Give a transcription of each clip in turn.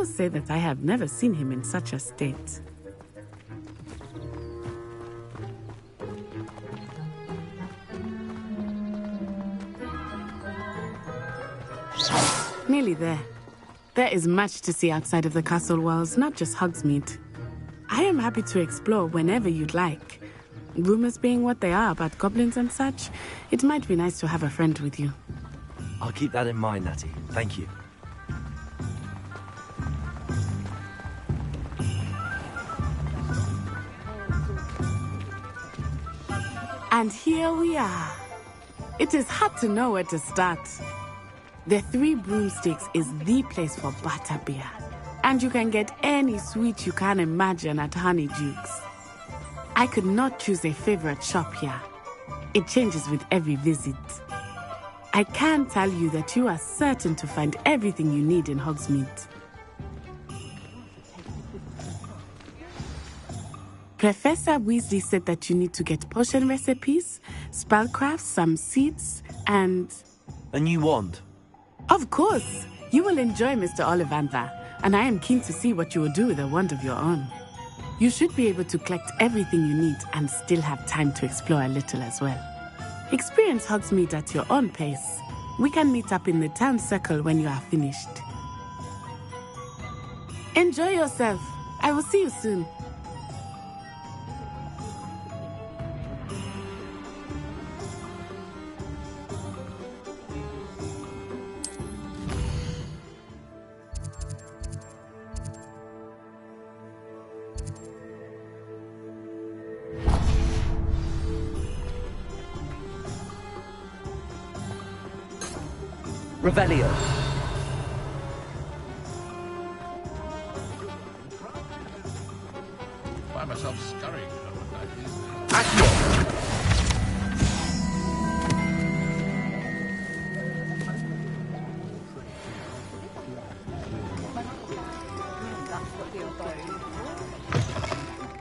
must say that I have never seen him in such a state. Nearly there. There is much to see outside of the castle walls, not just Hogsmeade. I am happy to explore whenever you'd like. Rumors being what they are about goblins and such, it might be nice to have a friend with you. I'll keep that in mind, Natty. Thank you. And here we are. It is hard to know where to start. The Three Broomsticks is the place for butterbeer. And you can get any sweet you can imagine at Honeydukes. I could not choose a favorite shop here. It changes with every visit. I can tell you that you are certain to find everything you need in Hogsmeade. Professor Weasley said that you need to get potion recipes, spellcrafts, some seeds, and... A new wand? Of course! You will enjoy Mr. Ollivander, and I am keen to see what you will do with a wand of your own. You should be able to collect everything you need and still have time to explore a little as well. Experience Hogsmeade at your own pace. We can meet up in the town circle when you are finished. Enjoy yourself. I will see you soon. Revelio. Find myself scurrying over that. Accio.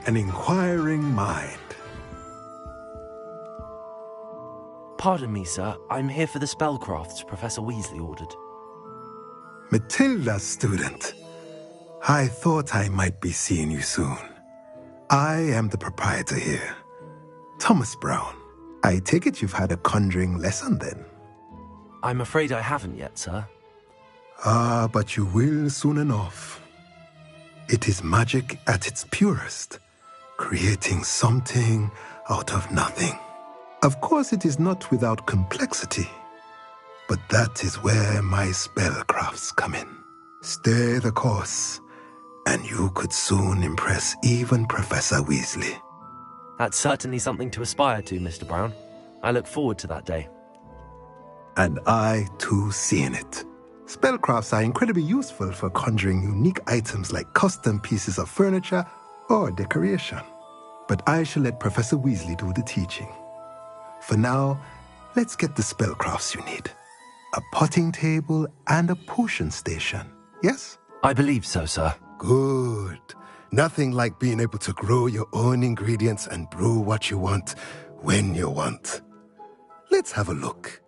An inquiring mind. Pardon me, sir. I'm here for the spellcrafts Professor Weasley ordered. Matilda's student. I thought I might be seeing you soon. I am the proprietor here, Thomas Brown. I take it you've had a conjuring lesson then? I'm afraid I haven't yet, sir. Ah, but you will soon enough. It is magic at its purest, creating something out of nothing. Of course, it is not without complexity, but that is where my spellcrafts come in. Stay the course, and you could soon impress even Professor Weasley. That's certainly something to aspire to, Mr. Brown. I look forward to that day. And I, too, seeing it. Spellcrafts are incredibly useful for conjuring unique items like custom pieces of furniture or decoration. But I shall let Professor Weasley do the teaching. For now, let's get the spellcrafts you need. A potting table and a potion station, yes? I believe so, sir. Good. Nothing like being able to grow your own ingredients and brew what you want, when you want. Let's have a look.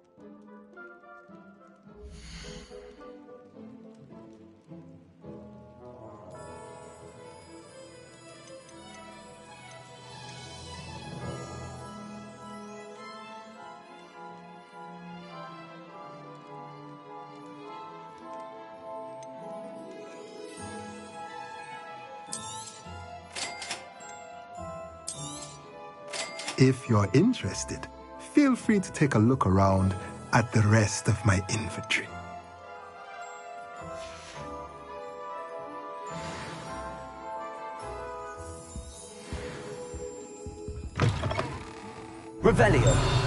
If you're interested, feel free to take a look around at the rest of my inventory. Revelio.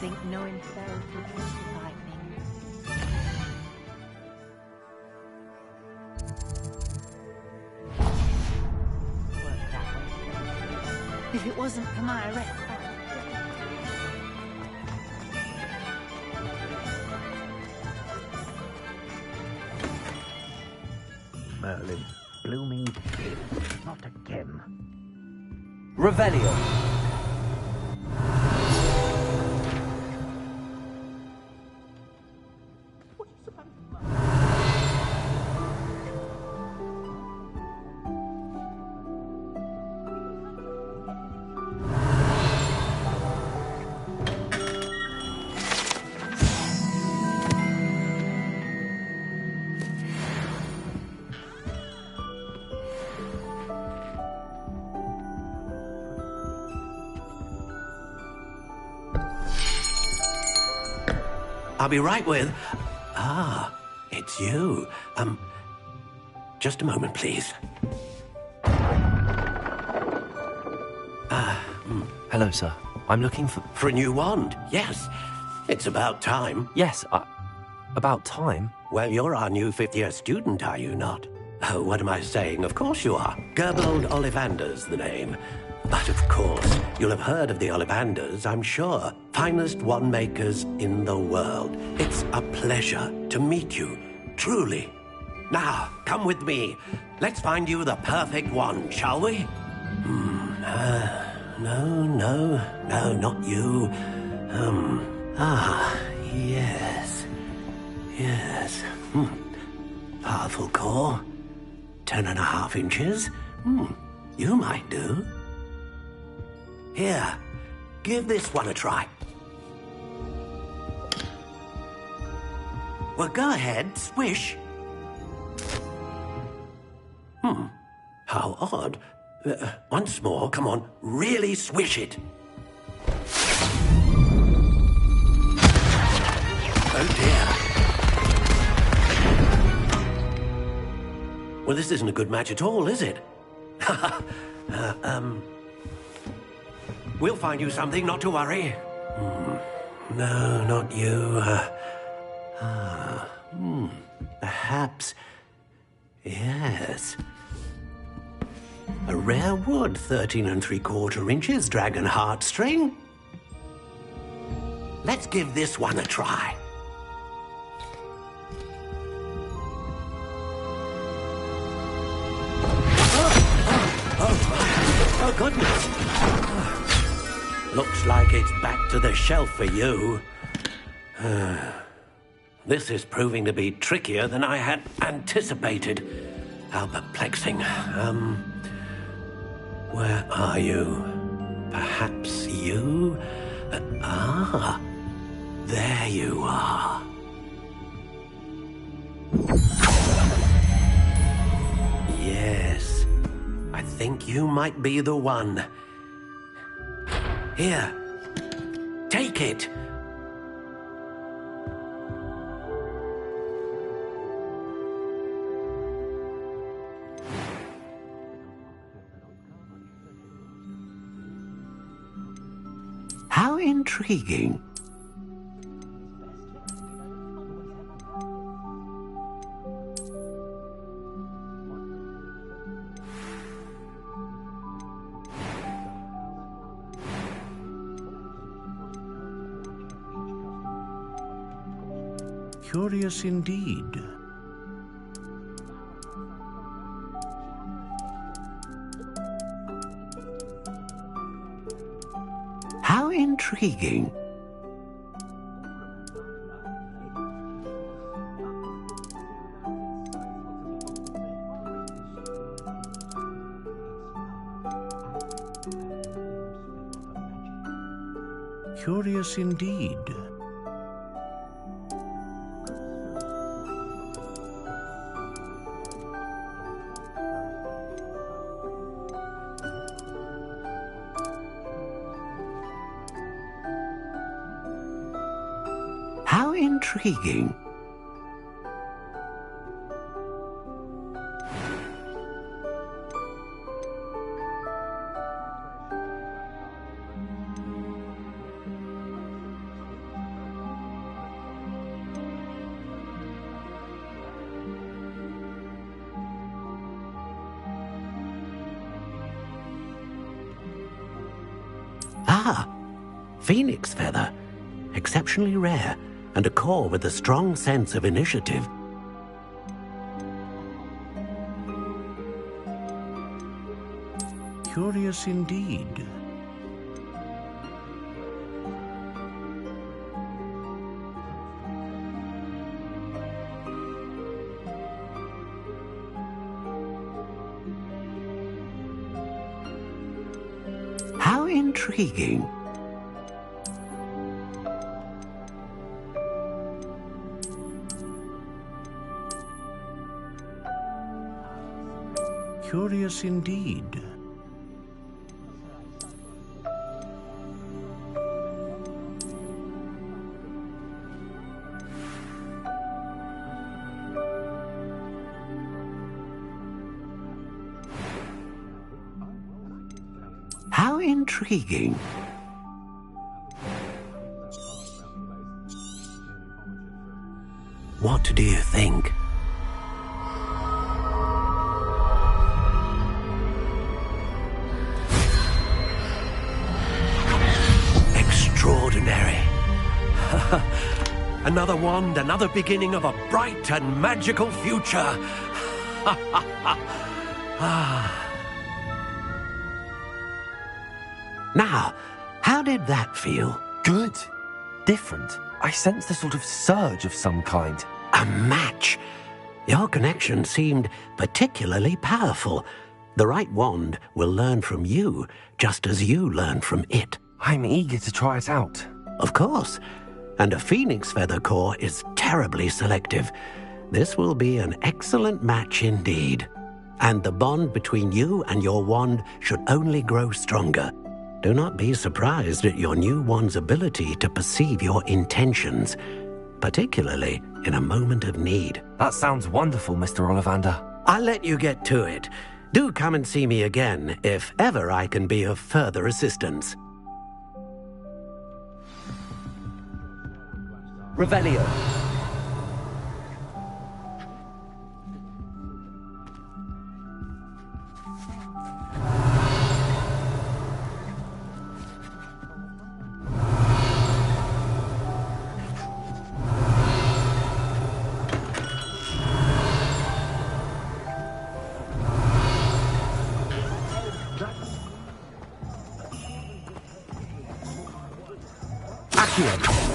think knowing spells would justify things. Work that way. If it wasn't for my arrest, Merlin, blooming kid, not again. Revelio. I'll be right with... Ah, it's you. Just a moment, please. Hello, sir. I'm looking for... For a new wand, yes. It's about time. Yes, about time? Well, you're our new fifth-year student, are you not? Oh, what am I saying? Of course you are. Gerbold Ollivander's the name. But of course, you'll have heard of the Ollivanders, I'm sure. Finest wand makers in the world. It's a pleasure to meet you, truly. Now, come with me. Let's find you the perfect wand, shall we? No, not you. Yes. Powerful core. 10.5 inches. You might do. Here, give this one a try. Well, go ahead, swish. How odd. Once more, come on, really swish it. Oh dear. Well, this isn't a good match at all, is it? We'll find you something, not to worry. No, not you. Perhaps... Yes. A rare wood, 13 3/4 inches, dragon heartstring. Let's give this one a try. Oh, goodness. Looks like it's back to the shelf for you. This is proving to be trickier than I had anticipated. How perplexing. Where are you? Perhaps you? There you are. Yes, I think you might be the one. Here, take it. How intriguing. Curious indeed. How intriguing. Curious indeed. How intriguing. Ah, phoenix feather. Exceptionally rare, and a core with a strong sense of initiative. Curious indeed. How intriguing. Curious indeed. How intriguing. What do you think? Extraordinary. Another wand, another beginning of a bright and magical future. Now, how did that feel? Good. Different. I sensed a sort of surge of some kind. A match. Your connection seemed particularly powerful. The right wand will learn from you, just as you learn from it. I'm eager to try it out. Of course. And a phoenix feather core is terribly selective. This will be an excellent match indeed. And the bond between you and your wand should only grow stronger. Do not be surprised at your new wand's ability to perceive your intentions, particularly in a moment of need. That sounds wonderful, Mr. Ollivander. I'll let you get to it. Do come and see me again if ever I can be of further assistance. Revelio. Accio.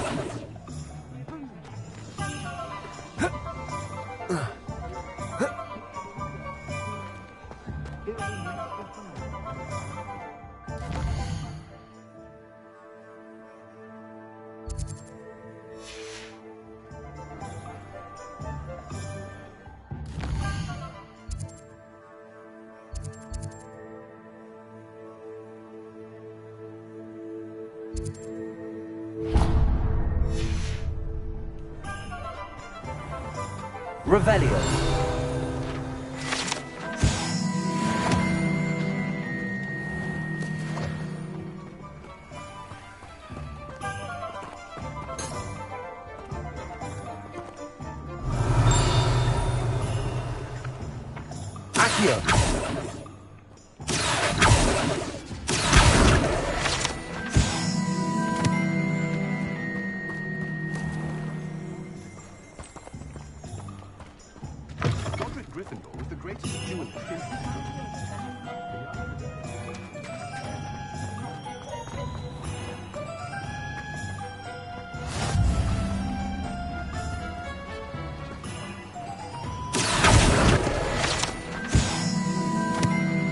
Revelio. Accio.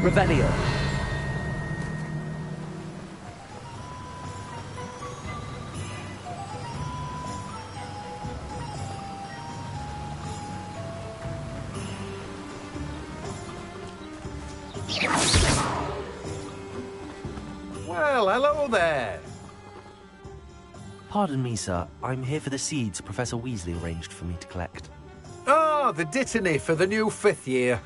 Revelio. Well, hello there. Pardon me, sir. I'm here for the seeds Professor Weasley arranged for me to collect. Oh, the dittany for the new 5th year.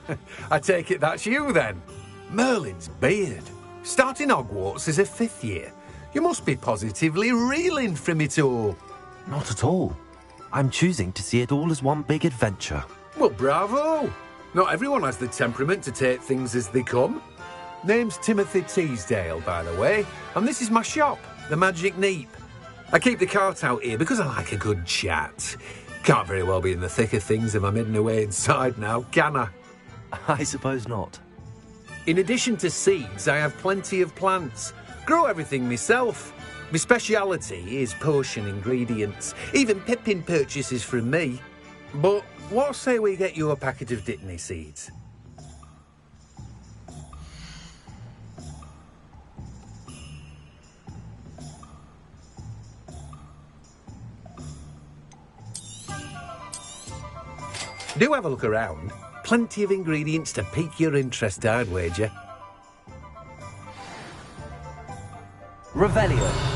I take it that's you, then. Merlin's beard. Starting Hogwarts as a 5th year. You must be positively reeling from it all. Not at all. I'm choosing to see it all as one big adventure. Well, bravo. Not everyone has the temperament to take things as they come. Name's Timothy Teasdale, by the way, and this is my shop, the Magic Neep. I keep the cart out here because I like a good chat. Can't very well be in the thick of things if I'm hidden away inside now, can I? I suppose not. In addition to seeds, I have plenty of plants. Grow everything myself. My speciality is potion ingredients. Even Pippin purchases from me. But what say we get you a packet of dittany seeds? Do have a look around. Plenty of ingredients to pique your interest, I'd wager. Revelio.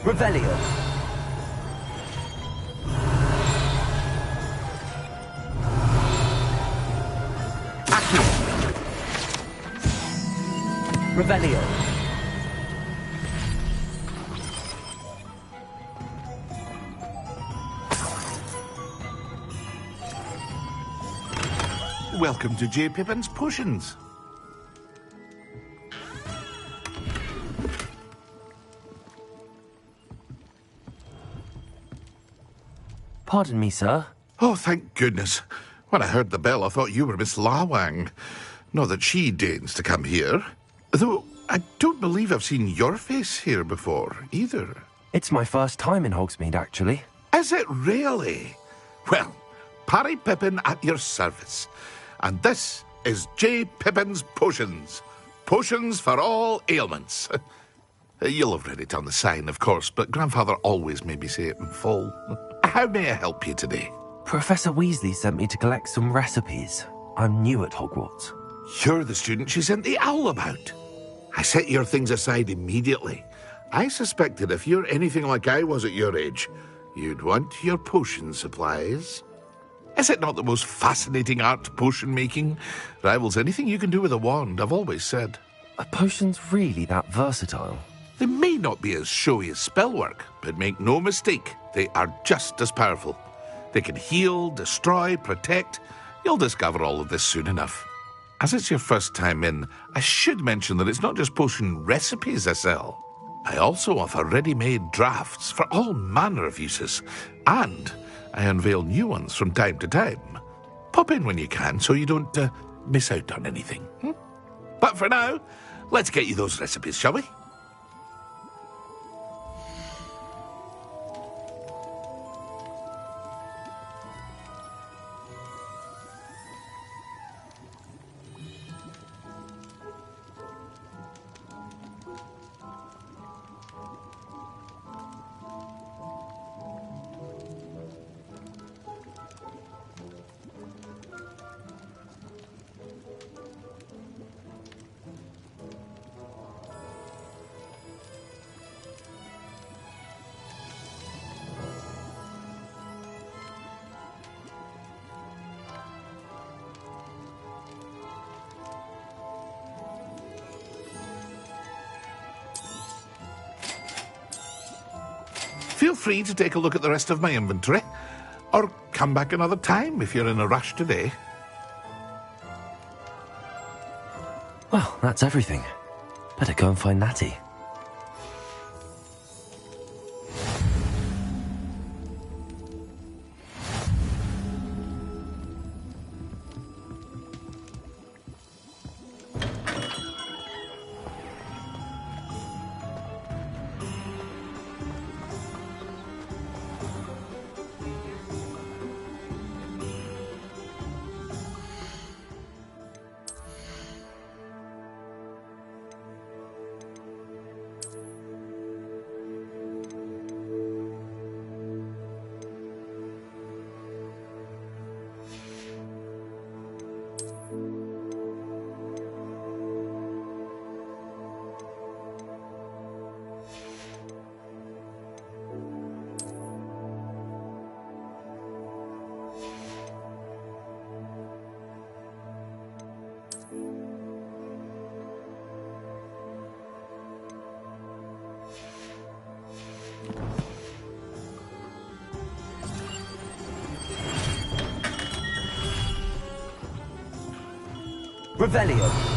Revelio. Accio. Revelio. Welcome to J. Pippin's Potions. Pardon me, sir. Oh, thank goodness. When I heard the bell, I thought you were Miss Lawang. Not that she deigns to come here. Though I don't believe I've seen your face here before, either. It's my first time in Hogsmeade, actually. Is it really? Well, Parry Pippin at your service. And this is J. Pippin's Potions. Potions for all ailments. You'll have read it on the sign, of course, but Grandfather always made me say it in full. How may I help you today? Professor Weasley sent me to collect some recipes. I'm new at Hogwarts. You're the student she sent the owl about. I set your things aside immediately. I suspected if you're anything like I was at your age, you'd want your potion supplies. Is it not the most fascinating art, potion making? Rivals anything you can do with a wand, I've always said. Are potions really that versatile? They may not be as showy as spellwork, but make no mistake, they are just as powerful. They can heal, destroy, protect. You'll discover all of this soon enough. As it's your first time in, I should mention that it's not just potion recipes I sell. I also offer ready-made drafts for all manner of uses, and I unveil new ones from time to time. Pop in when you can so you don't miss out on anything. But for now, let's get you those recipes, shall we? Feel free to take a look at the rest of my inventory, or come back another time if you're in a rush today. Well, that's everything. Better go and find Natty. Revelio.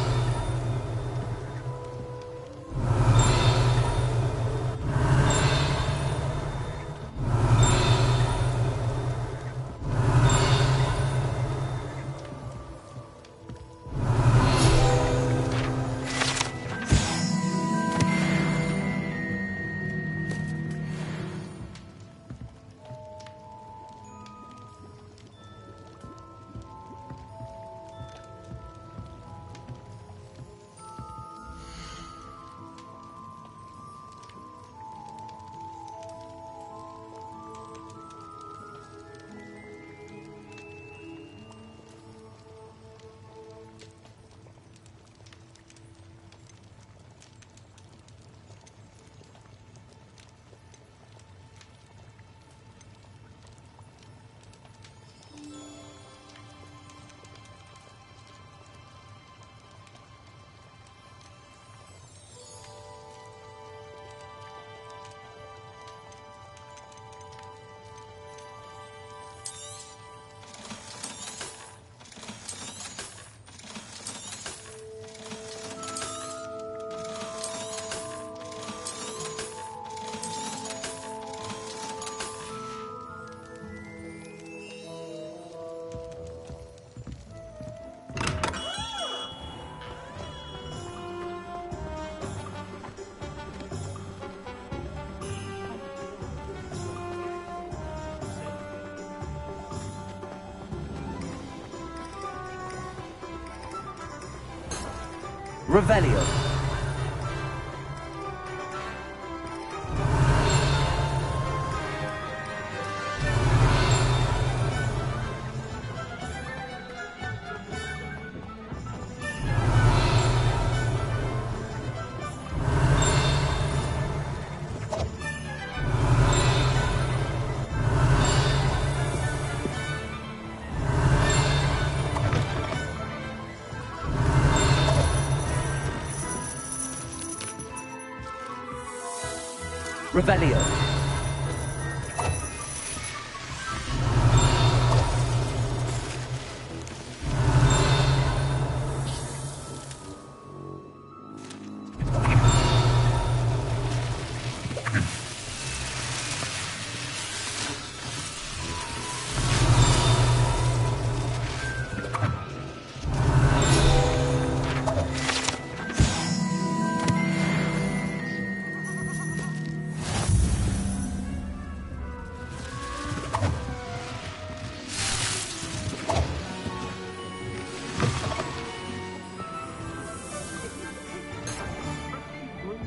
Revelio. Revelio.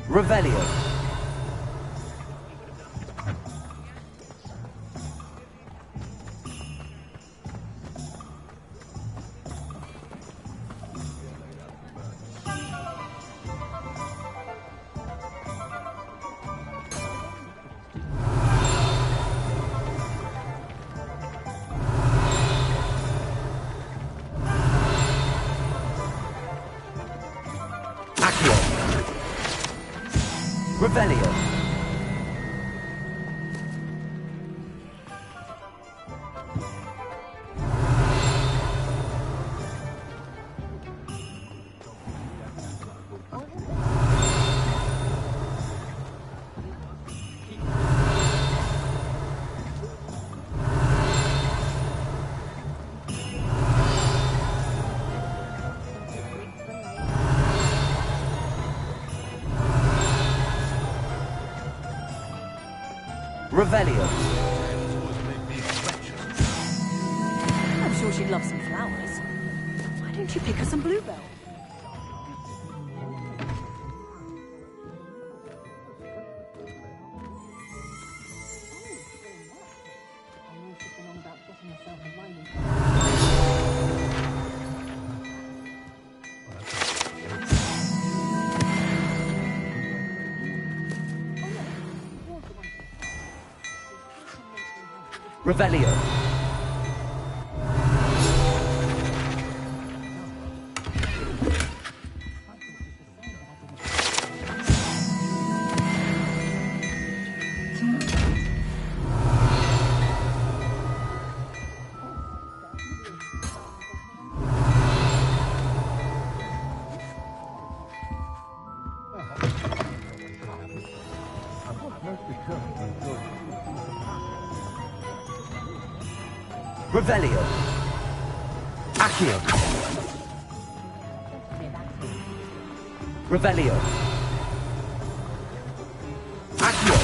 Revelio. Revelio. Revelio. I'm sure she'd love some flowers. Why don't you pick her some bluebells? Revelio. Revelio. Accio. Revelio. Accio.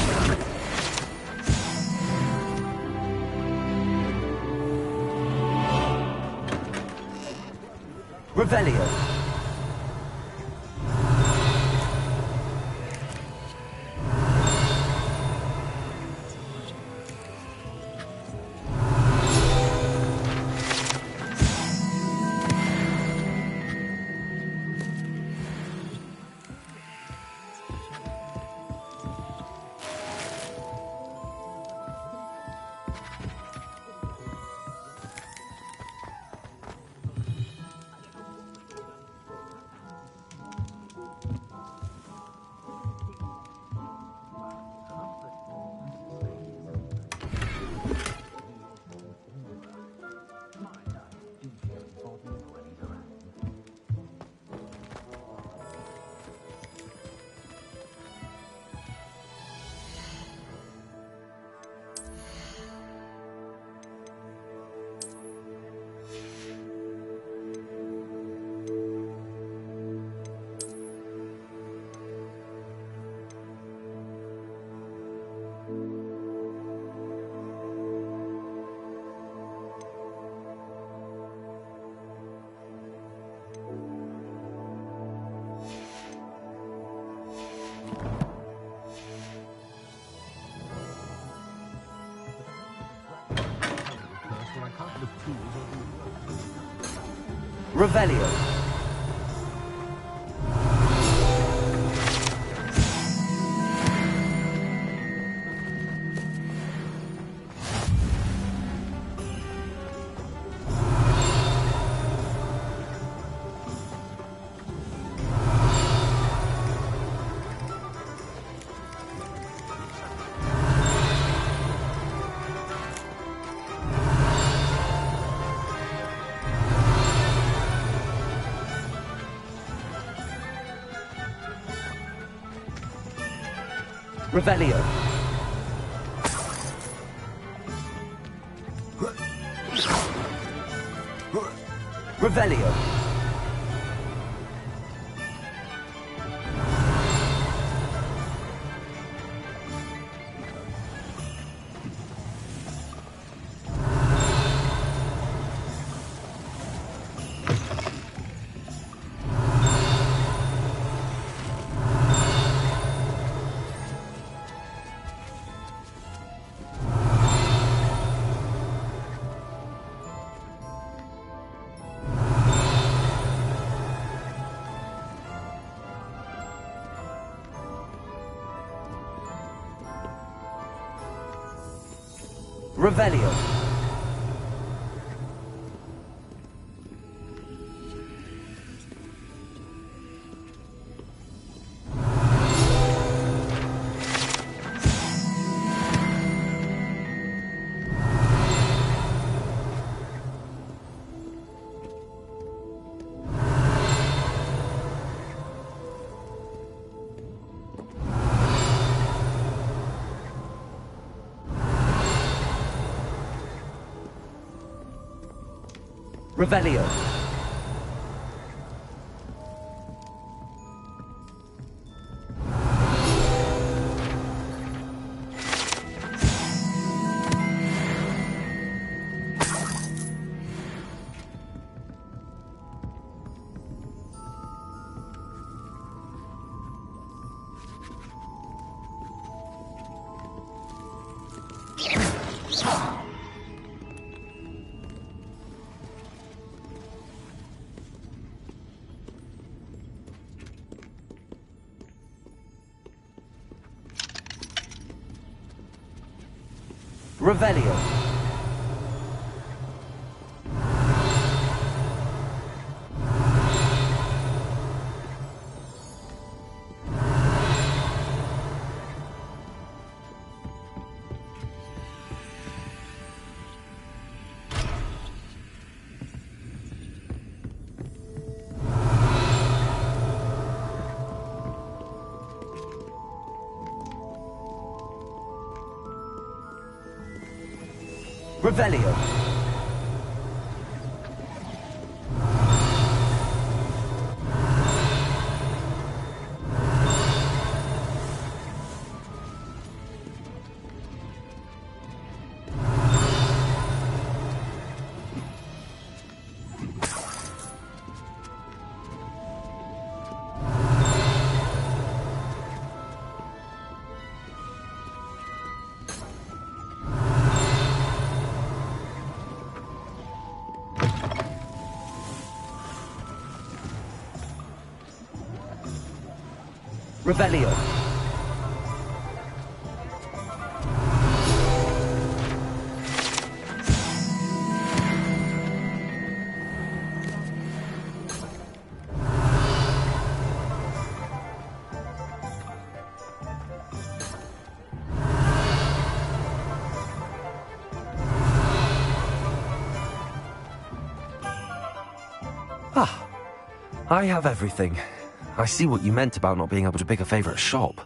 Revelio. Revelio. Revelio. Revelio. Revelio. Revelio. Revelio. Revelio. Revelio. Ah, I have everything. I see what you meant about not being able to pick a favorite shop.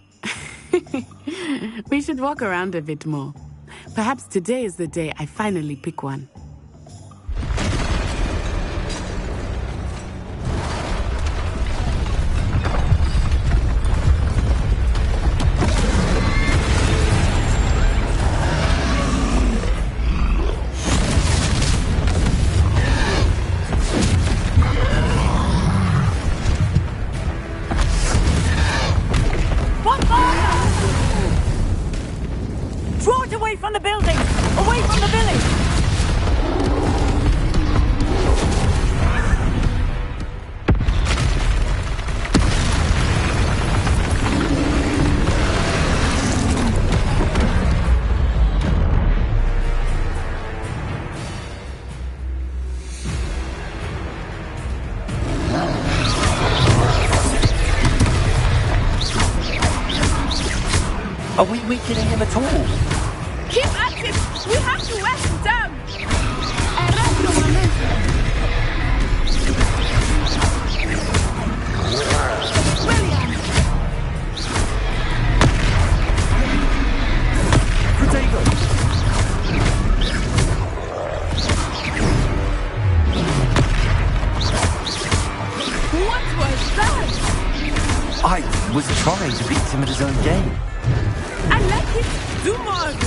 We should walk around a bit more. Perhaps today is the day I finally pick one. Are we weakening him at all? Keep at it! We have to wear him down! Arresto momento! William! Protego! What was that? I was trying to beat him at his own game. I let him do more of it.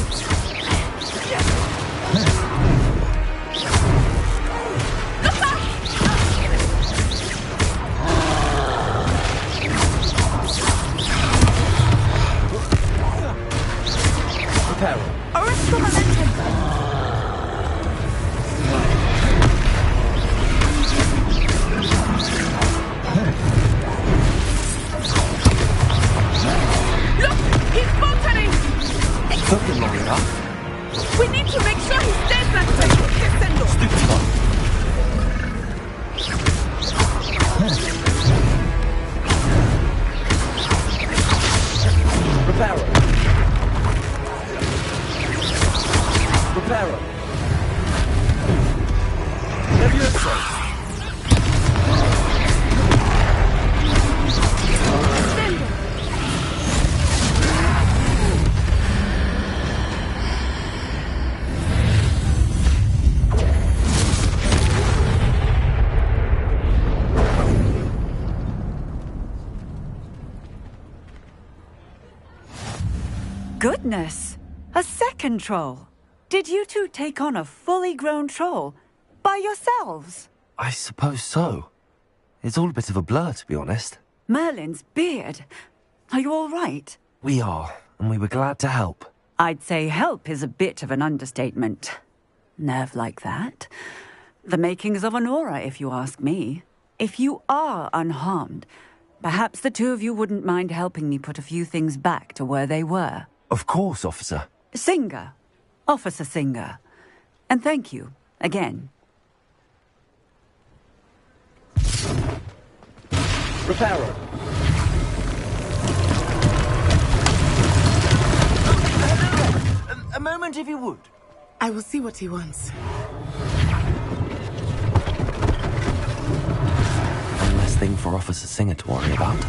Look out! Reparo. Arresto momentum! Took him long enough. We need to make sure he stays that way. Stupido. Reparo. Reparo. Nervioso. Goodness! A second troll! Did you two take on a fully grown troll? By yourselves? I suppose so. It's all a bit of a blur, to be honest. Merlin's beard. Are you all right? We are, and we were glad to help. I'd say help is a bit of an understatement. Nerve like that. The makings of an aura, if you ask me. If you are unharmed, perhaps the two of you wouldn't mind helping me put a few things back to where they were. Of course, officer. Singer. Officer Singer. And thank you, again. Reparo. A moment, if you would. I will see what he wants. One less thing for Officer Singer to worry about.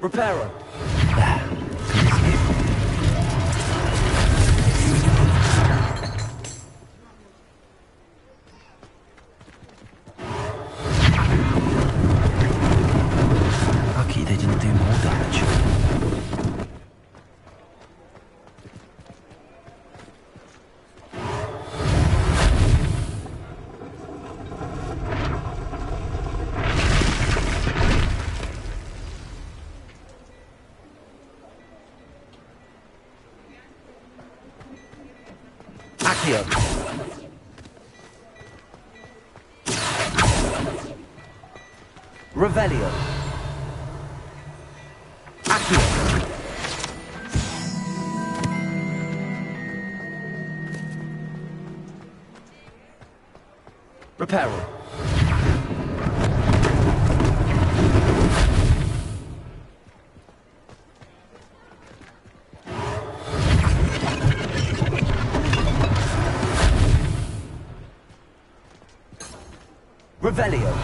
Reparo. Lucky they didn't do more damage. Accio. Revelio. Accio. Reparo. Revelio.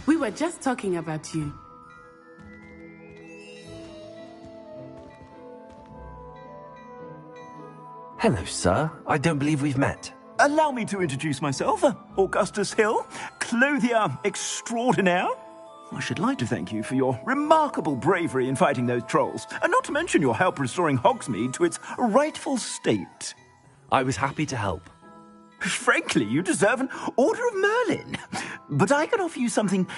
We were just talking about you. Hello, sir. I don't believe we've met. Allow me to introduce myself, Augustus Hill, clothier extraordinaire. I should like to thank you for your remarkable bravery in fighting those trolls, and not to mention your help restoring Hogsmeade to its rightful state. I was happy to help. Frankly, you deserve an Order of Merlin. But I can offer you something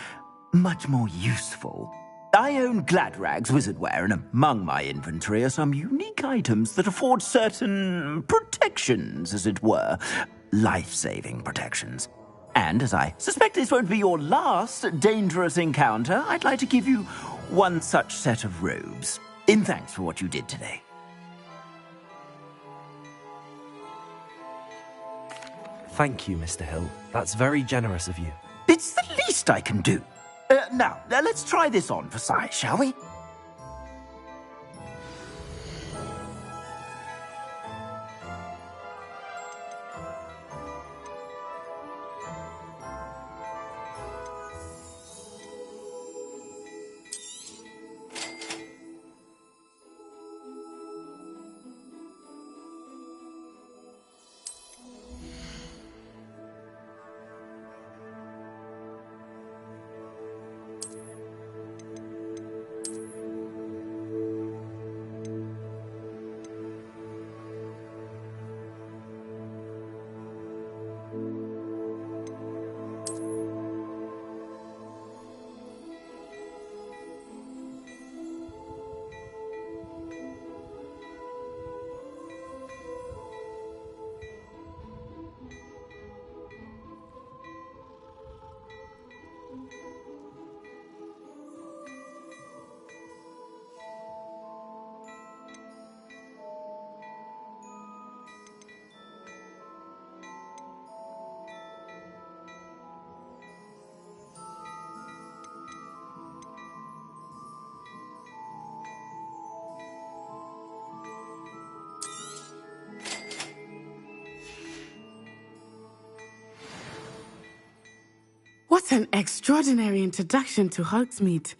much more useful. I own Gladrag's wizardware, and among my inventory are some unique items that afford certain protections, as it were. Life-saving protections. And as I suspect this won't be your last dangerous encounter, I'd like to give you one such set of robes, in thanks for what you did today. Thank you, Mr. Hill. That's very generous of you. It's the least I can do. Now, let's try this on for size, shall we? What an extraordinary introduction to Hogsmeade.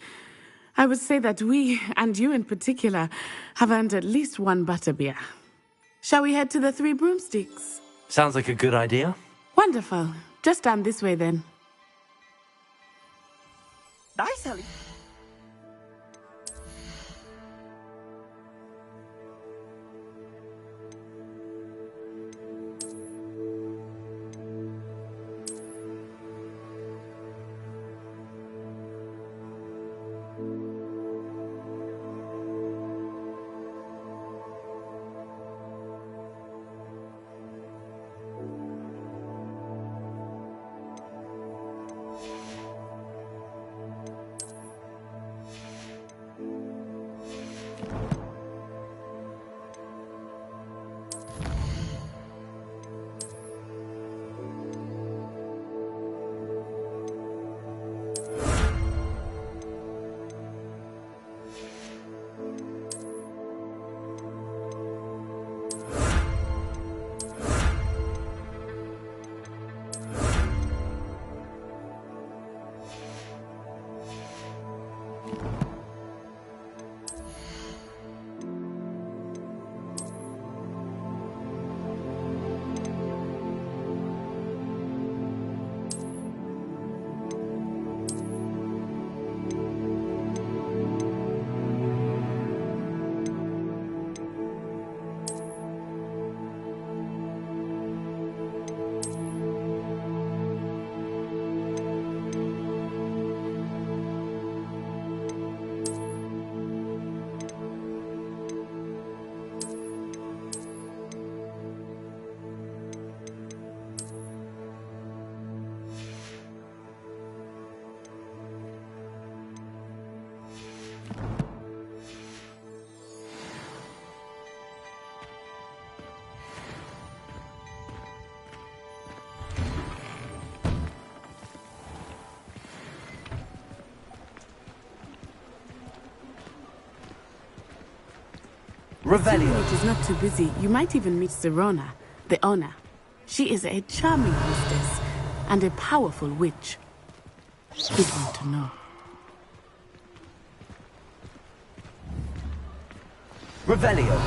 I would say that we, and you in particular, have earned at least one butterbeer. Shall we head to the Three Broomsticks? Sounds like a good idea. Wonderful. Just down this way then. Nice, Ellie. Assuming it is not too busy, you might even meet Sirona, the owner. She is a charming hostess and a powerful witch. Good one to know. Revelio.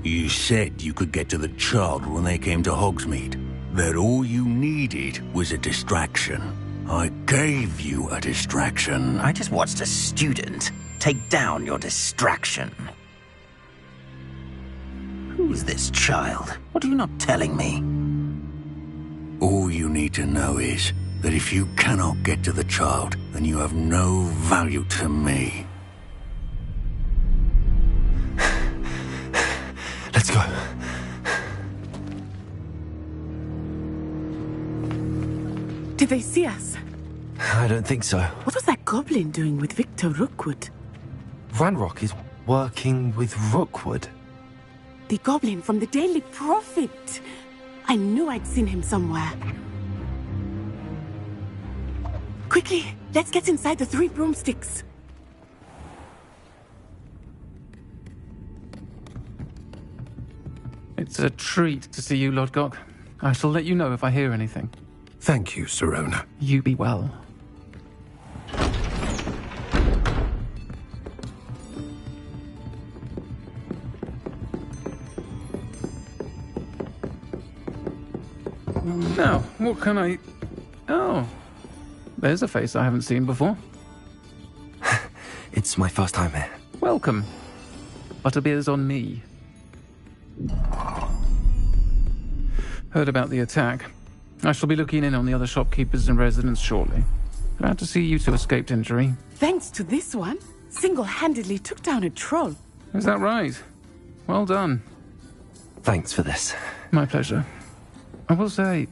You said you could get to the child when they came to Hogsmeade. That all you needed was a distraction. I gave you a distraction. I just watched a student take down your distraction. Who's this child? What are you not telling me? All you need to know is that if you cannot get to the child, then you have no value to me. Let's go. Did they see us? I don't think so. What was that goblin doing with Victor Rookwood? Ranrock is working with Rookwood. The goblin from the Daily Prophet. I knew I'd seen him somewhere. Quickly, let's get inside the 3 broomsticks. It's a treat to see you, Lodgok. I shall let you know if I hear anything. Thank you, Sirona. You be well. Now, what can I... Oh, there's a face I haven't seen before. It's my first time here. Welcome. Butterbeer's on me. Heard about the attack. I shall be looking in on the other shopkeepers and residents shortly. Glad to see you two escaped injury. Thanks to this one, single-handedly took down a troll. Is that right? Well done. Thanks for this. My pleasure. I will say,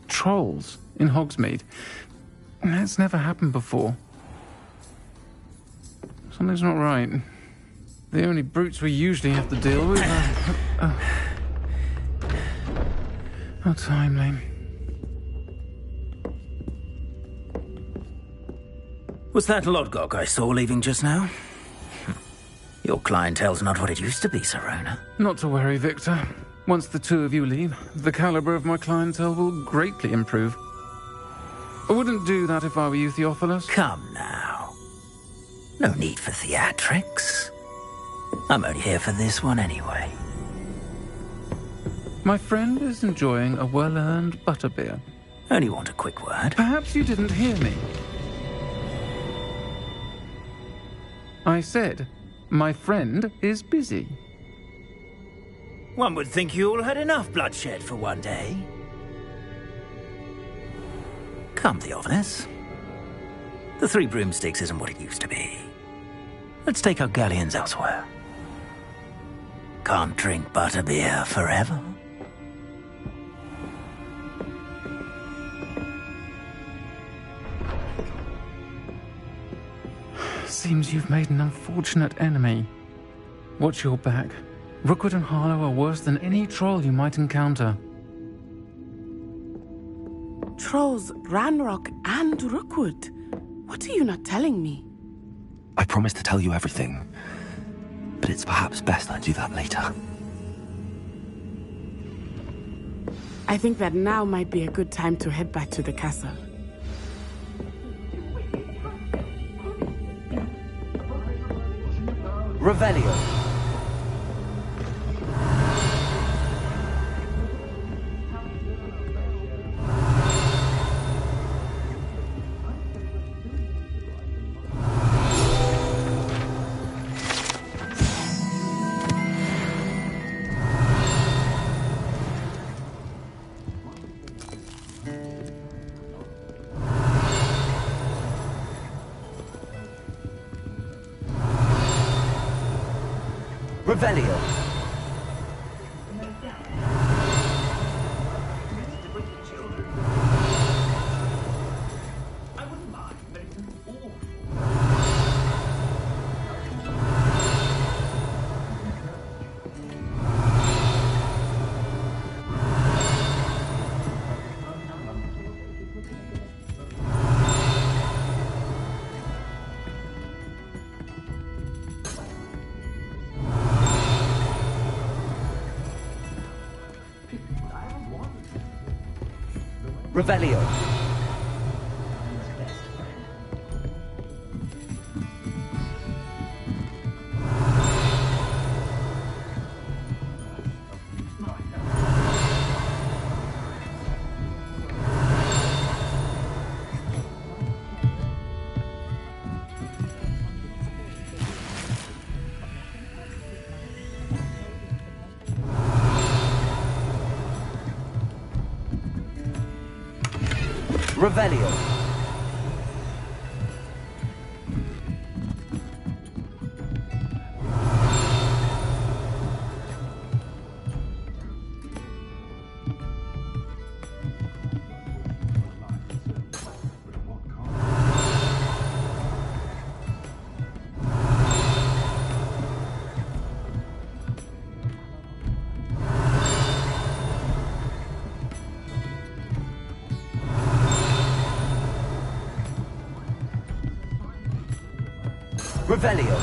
trolls in Hogsmeade. That's never happened before. Something's not right. The only brutes we usually have to deal with are... How timely. Was that Lodgok I saw leaving just now? Your clientele's not what it used to be, Sirona. Not to worry, Victor. Once the 2 of you leave, the caliber of my clientele will greatly improve. I wouldn't do that if I were you, Theophilus. Come now. No need for theatrics. I'm only here for this one anyway. My friend is enjoying a well-earned butterbeer. Only want a quick word. Perhaps you didn't hear me. I said, my friend is busy. One would think you all had enough bloodshed for one day. Come, Theophilus. The 3 broomsticks isn't what it used to be. Let's take our galleons elsewhere. Can't drink butterbeer forever. Seems you've made an unfortunate enemy. Watch your back. Rookwood and Harlow are worse than any troll you might encounter. Trolls, Ranrock, and Rookwood. What are you not telling me? I promised to tell you everything, but it's perhaps best I do that later. I think that now might be a good time to head back to the castle. Revelio. Revelio. Revelio. Revelio. Revelio.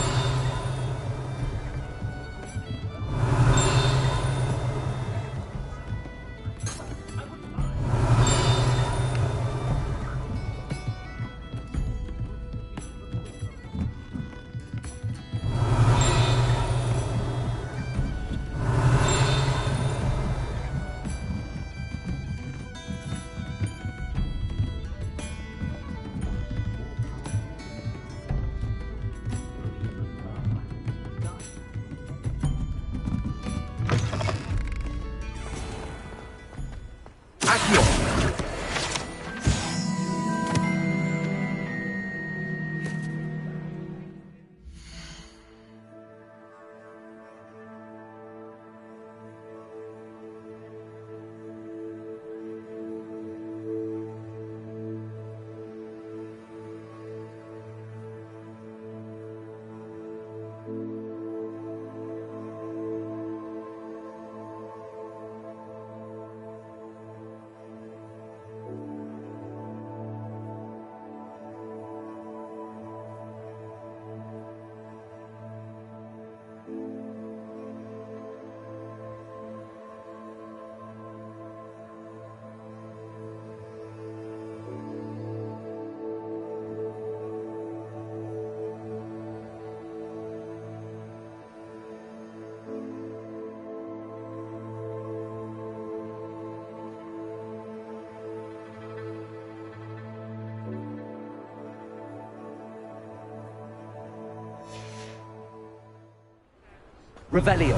Revelio.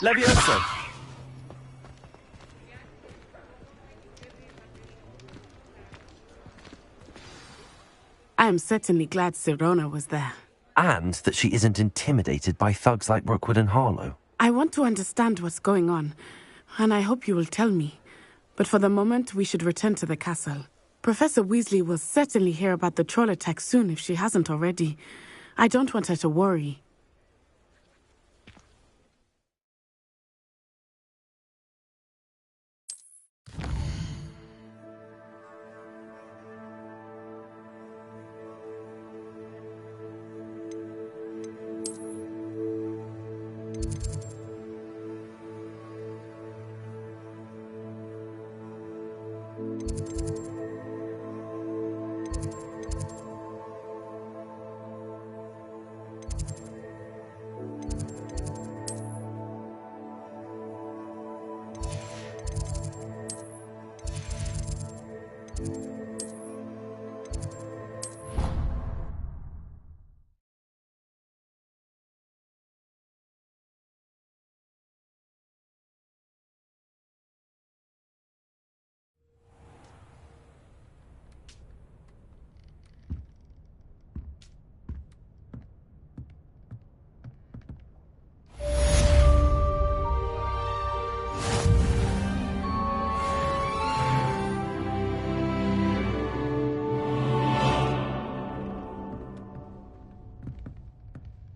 Levioso. I am certainly glad Sirona was there. And that she isn't intimidated by thugs like Rookwood and Harlow. I want to understand what's going on, and I hope you will tell me. But for the moment, we should return to the castle. Professor Weasley will certainly hear about the troll attack soon if she hasn't already. I don't want her to worry.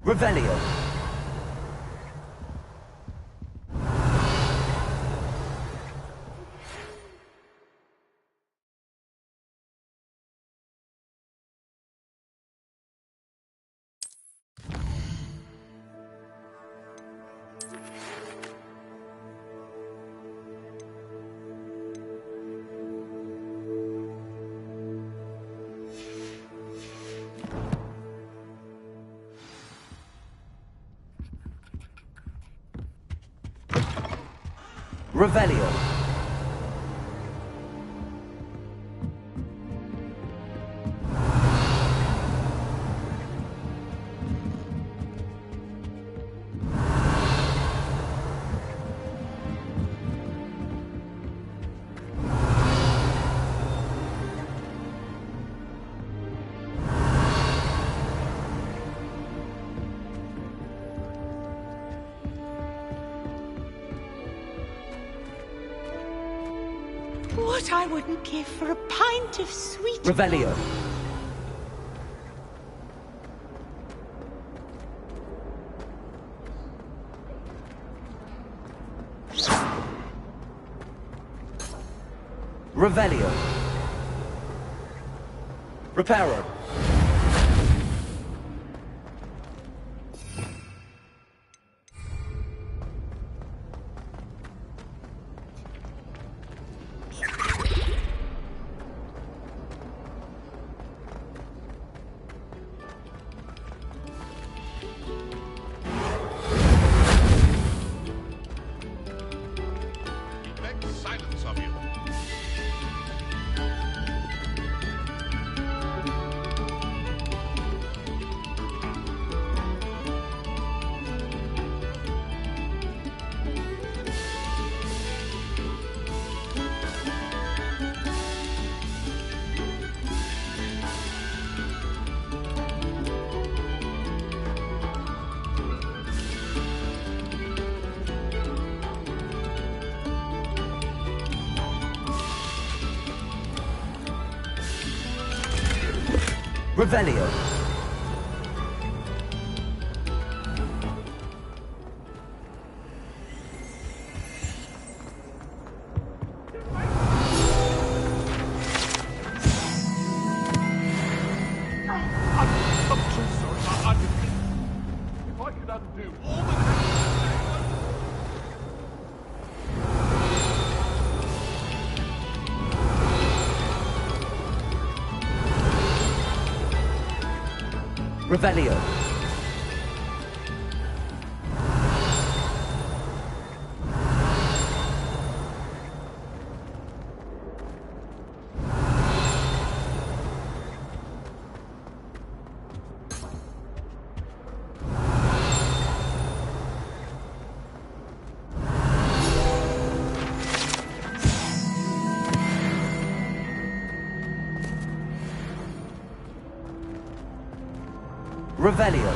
Revelio. Revelio. What I wouldn't give for a pint of sweet... Revelio. Revelio. Reparo. Silence of you. Revelio. I'm so sorry. If I could undo all the... Revelio. Revelio.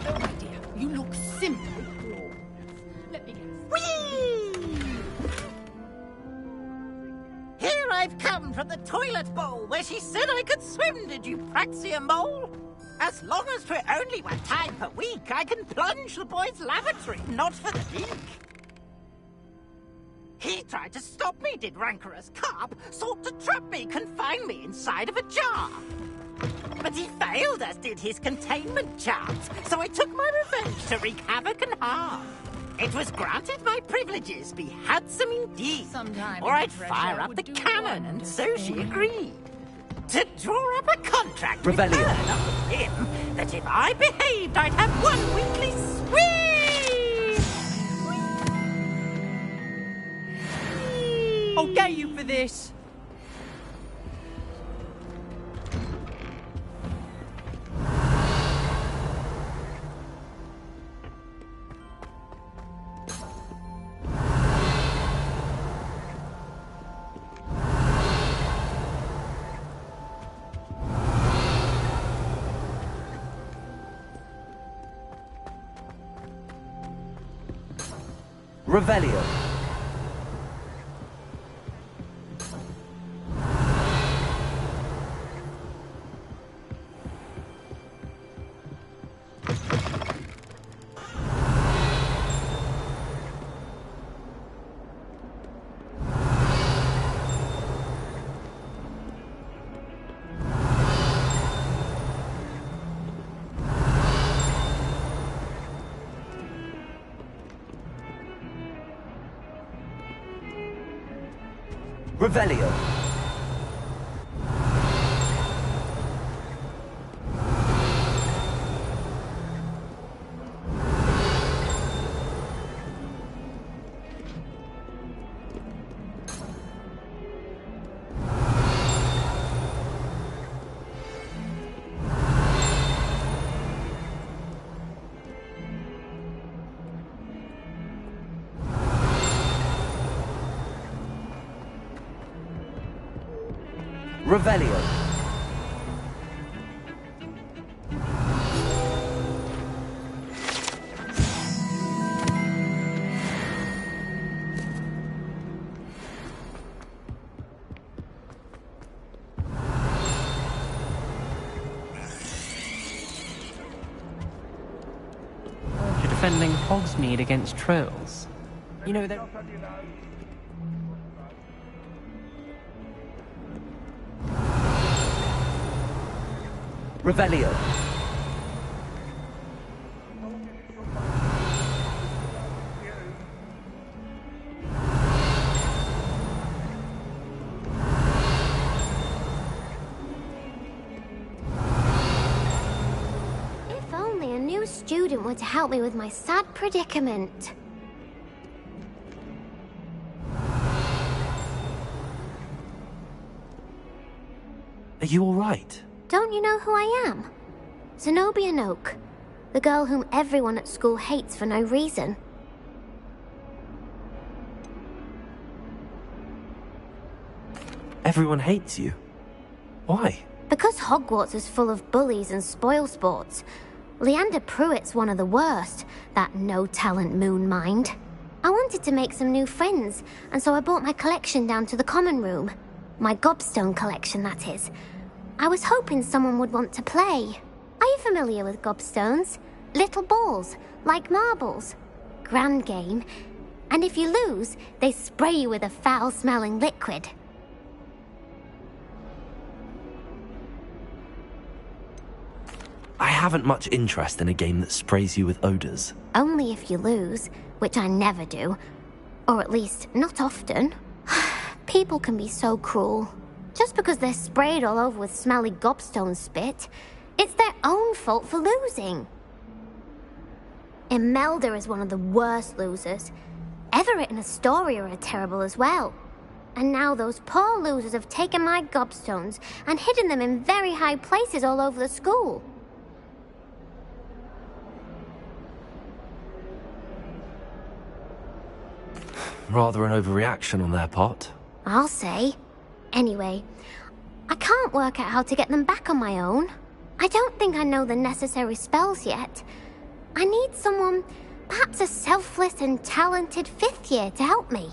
Oh, my dear, you look simply glorious. Let me guess. Whee! Here I've come from the toilet bowl where she said I could swim, did you praxia mole? As long as for only 1 time per week, I can plunge the boy's lavatory, not for the leak. He tried to stop me, did rancorous carp, sought to trap me, confine me inside of a jar. But he failed, as did his containment charms, so I took my revenge to wreak havoc and harm. It was granted my privileges be handsome indeed, or I'd fire up the cannon, and so she agreed. To draw up a contract with Revelio. her, not with him, that if I behaved, I'd have 1 weekly swim! I'll get you for this. Revelio. Revelio. Revelio. You're defending Hogsmeade against trolls. You know, they're... Revelio. If only a new student were to help me with my sad predicament. Are you all right? Don't you know who I am? Zenobia Noak, the girl whom everyone at school hates for no reason. Everyone hates you. Why? Because Hogwarts is full of bullies and spoilsports. Leander Pruitt's one of the worst, that no-talent moon mind. I wanted to make some new friends, and so I brought my collection down to the common room. My gobstone collection, that is. I was hoping someone would want to play. Are you familiar with gobstones? Little balls, like marbles. Grand game. And if you lose, they spray you with a foul-smelling liquid. I haven't much interest in a game that sprays you with odors. Only if you lose, which I never do. Or at least, not often. People can be so cruel. Just because they're sprayed all over with smelly gobstone spit, it's their own fault for losing. Imelda is one of the worst losers. Everett and Astoria are terrible as well. And now those poor losers have taken my gobstones and hidden them in very high places all over the school. Rather an overreaction on their part. I'll say. Anyway, I can't work out how to get them back on my own. I don't think I know the necessary spells yet. I need someone, perhaps a selfless and talented 5th year to help me.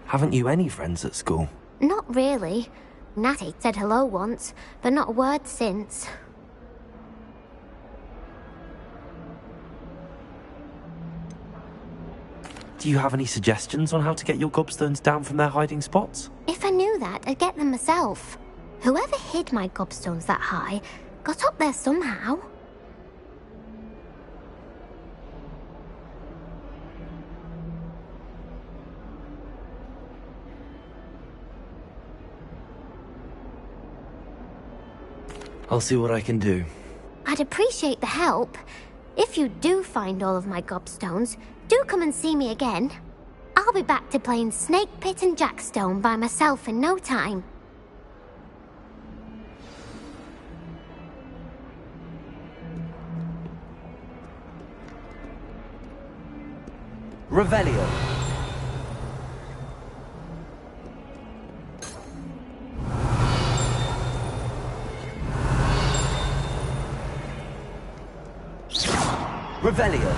Haven't you any friends at school? Not really. Natty said hello once, but not a word since. Do you have any suggestions on how to get your gobstones down from their hiding spots? If I knew that, I'd get them myself. Whoever hid my gobstones that high got up there somehow. I'll see what I can do. I'd appreciate the help. If you do find all of my gobstones, do come and see me again. I'll be back to playing Snake Pit and Jackstone by myself in no time. Revelio. Revelio.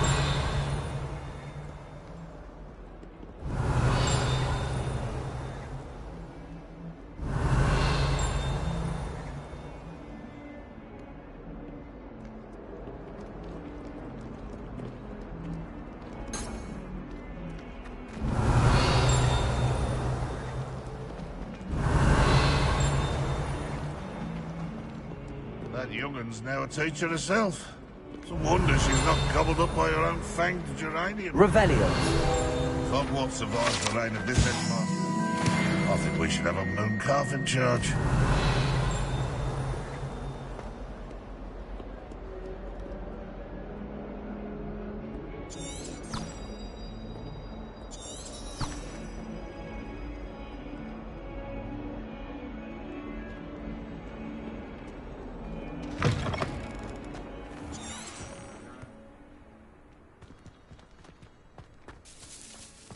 That young'un's now a teacher herself. It's a wonder she's not gobbled up by her own fanged geranium. Revelio. Hogwarts survives the reign of this headmaster. I think we should have a moon calf in charge.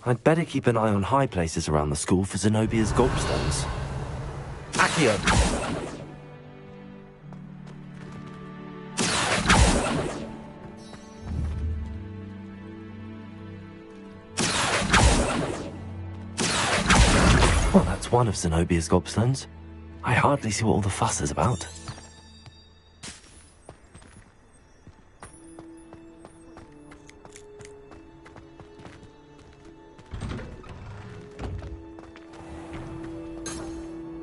I'd better keep an eye on high places around the school for Zenobia's gobstones. Accio! Well, that's one of Zenobia's gobstones. I hardly see what all the fuss is about.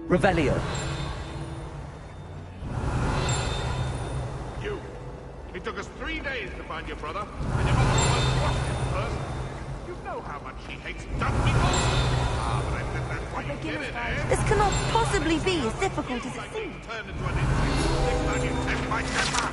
Revelio. You! It took us 3 days to find your brother, and your mother almost crushed him first. You know how much she hates dumb people! Ah, but I bet that's why you did it, eh? This cannot possibly be as difficult as it seems. Turn into an insect. Next time you test my temper!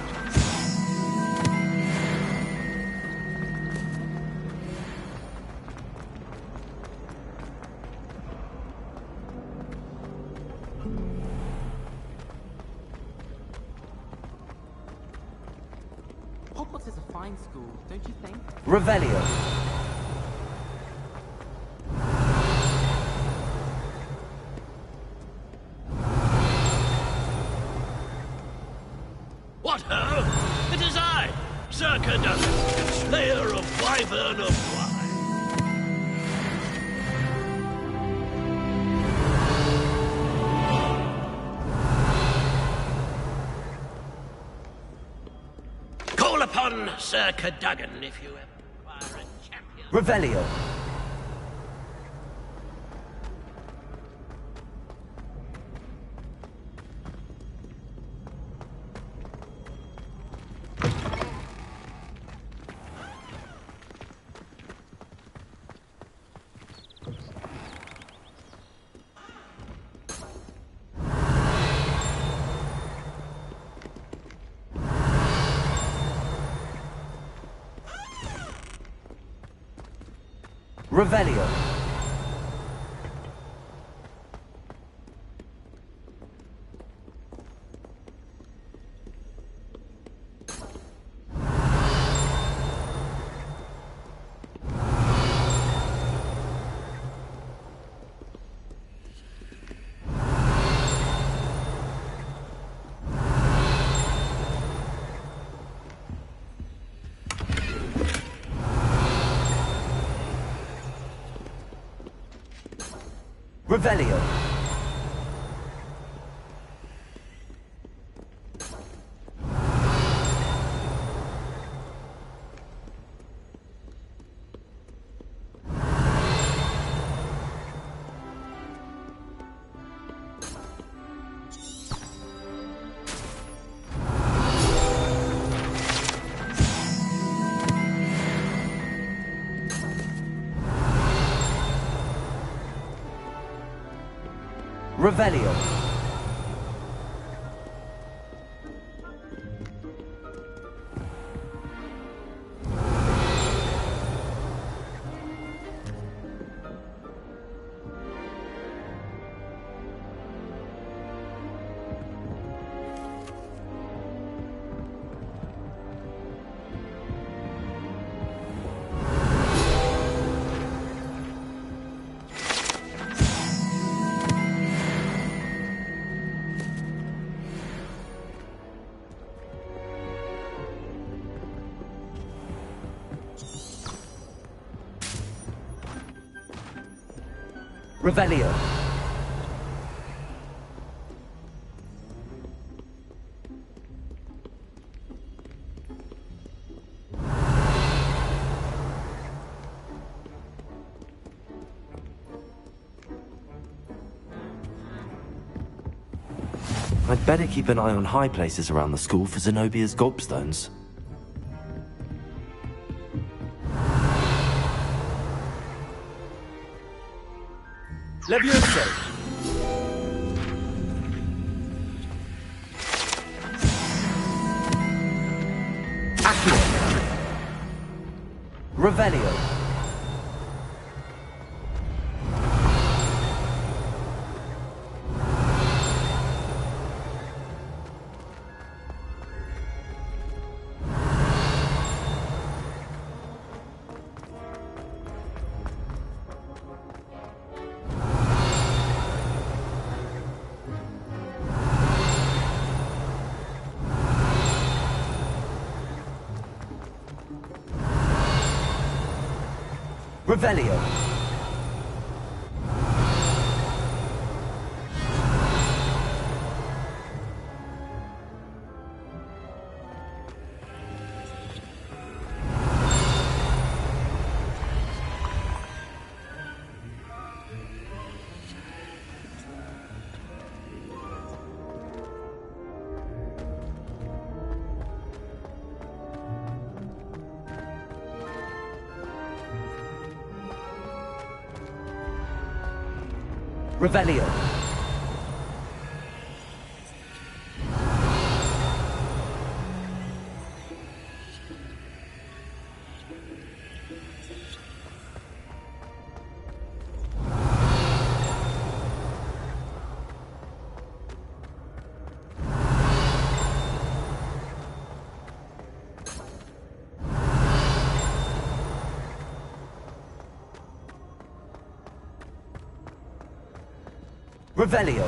Hogwarts is a fine school, don't you think? Revelio. What ho? It is I, Sir Cadogan, slayer of Wyvern of Wye. Call upon Sir Cadogan if you ever require a champion. Revelio. Revelio. Revelio. Revelio. Revelio. I'd better keep an eye on high places around the school for Zenobia's gobstones. Leviosa! Accio! Revelio! Revelio. Revelio. Revelio.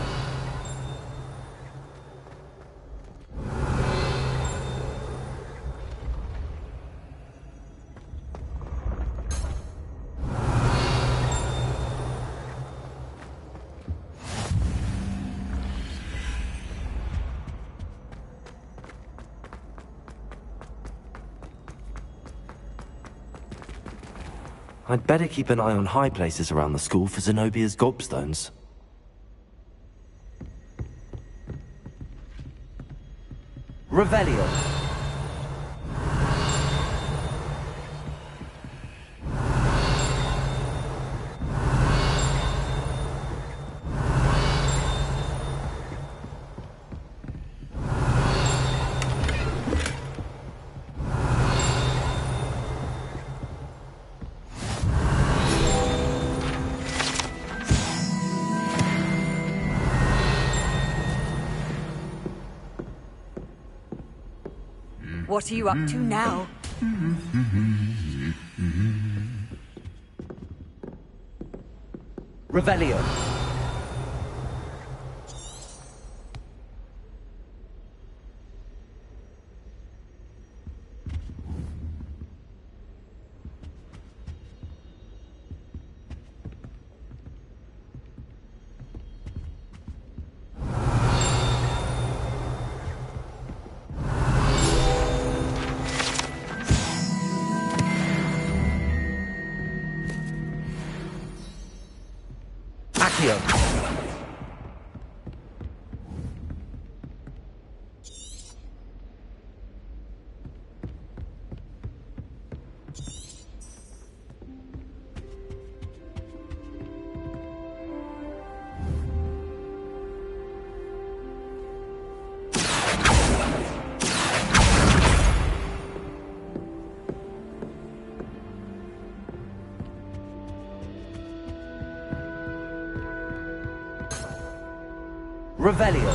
I'd better keep an eye on high places around the school for Zenobia's gobstones. Revelio. What are you up to now? Revelio. Revelio.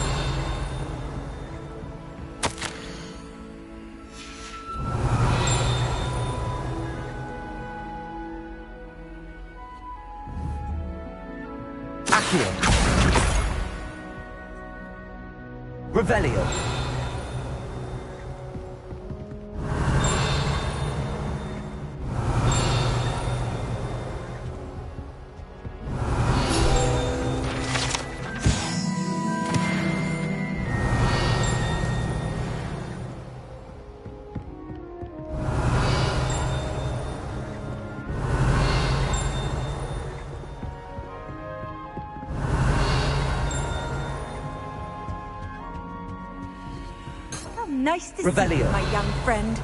Accio. Revelio. Nice to Revelio. see you, my young friend.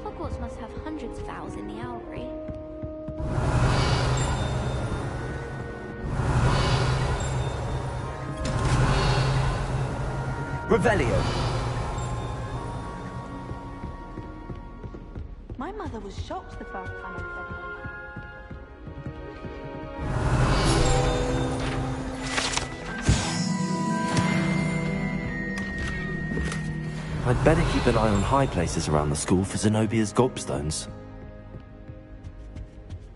Hogwarts must have hundreds of owls in the owlry. Revelio. My mother was shocked the first time I said no. I'd better keep an eye on high places around the school for Zenobia's gobstones.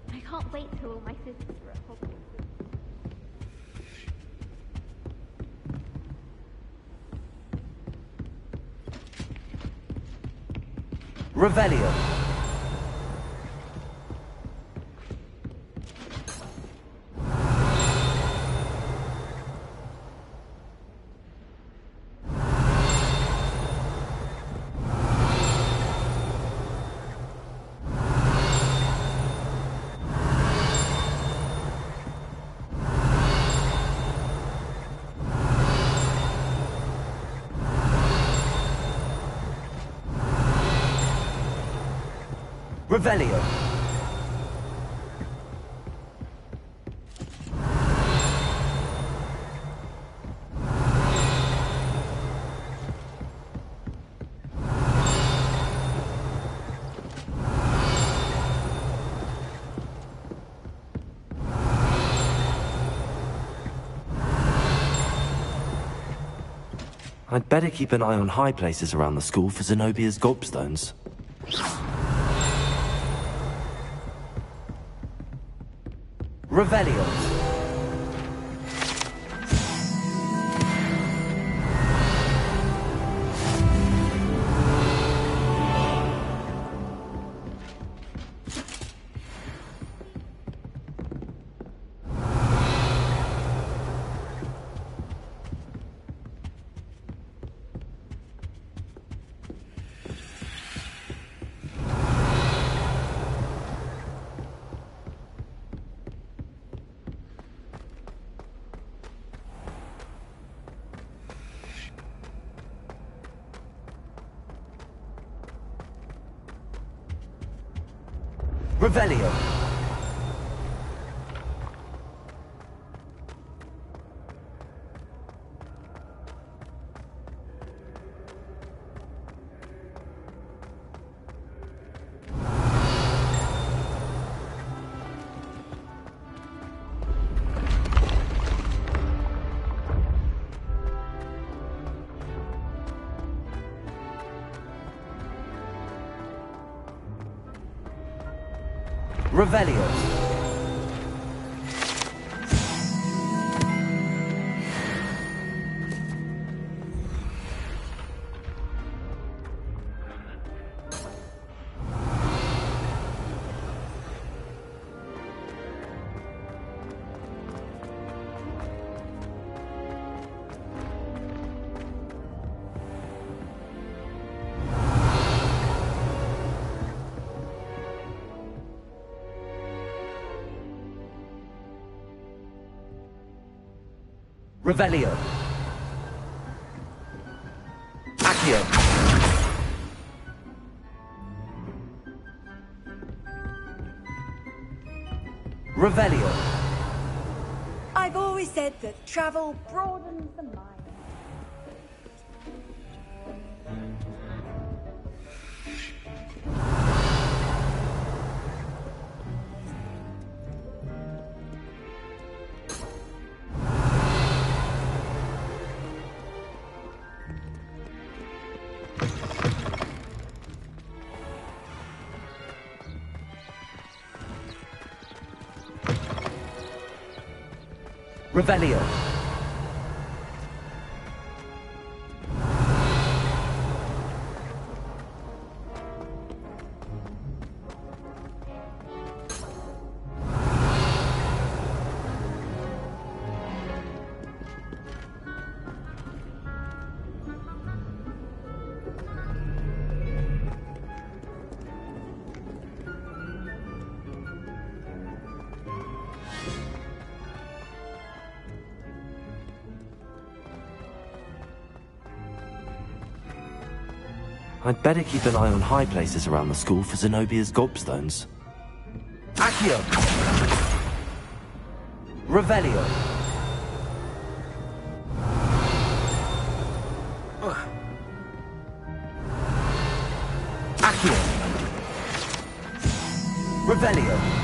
I can't wait till all my sisters are at Hogwarts. Revelio. Revelio. I'd better keep an eye on high places around the school for Zenobia's gobstones. Revelio. Revelio. Revelio. Revelio. Accio. Revelio. I've always said that travel broadens the mind. Revelio. I'd better keep an eye on high places around the school for Zenobia's gobstones. Accio. Revelio. Accio. Revelio.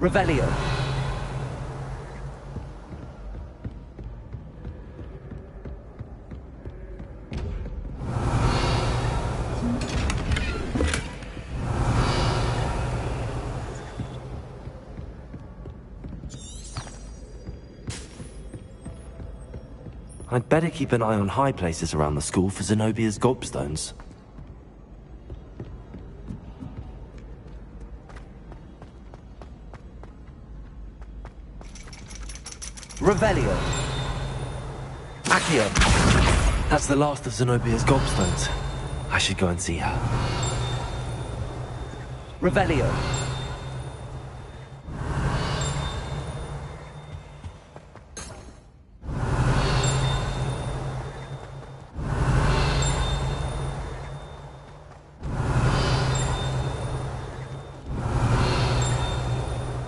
Revelio. I'd better keep an eye on high places around the school for Zenobia's gobstones. Revelio. Accio. That's the last of Zenobia's gobstones. I should go and see her. Revelio.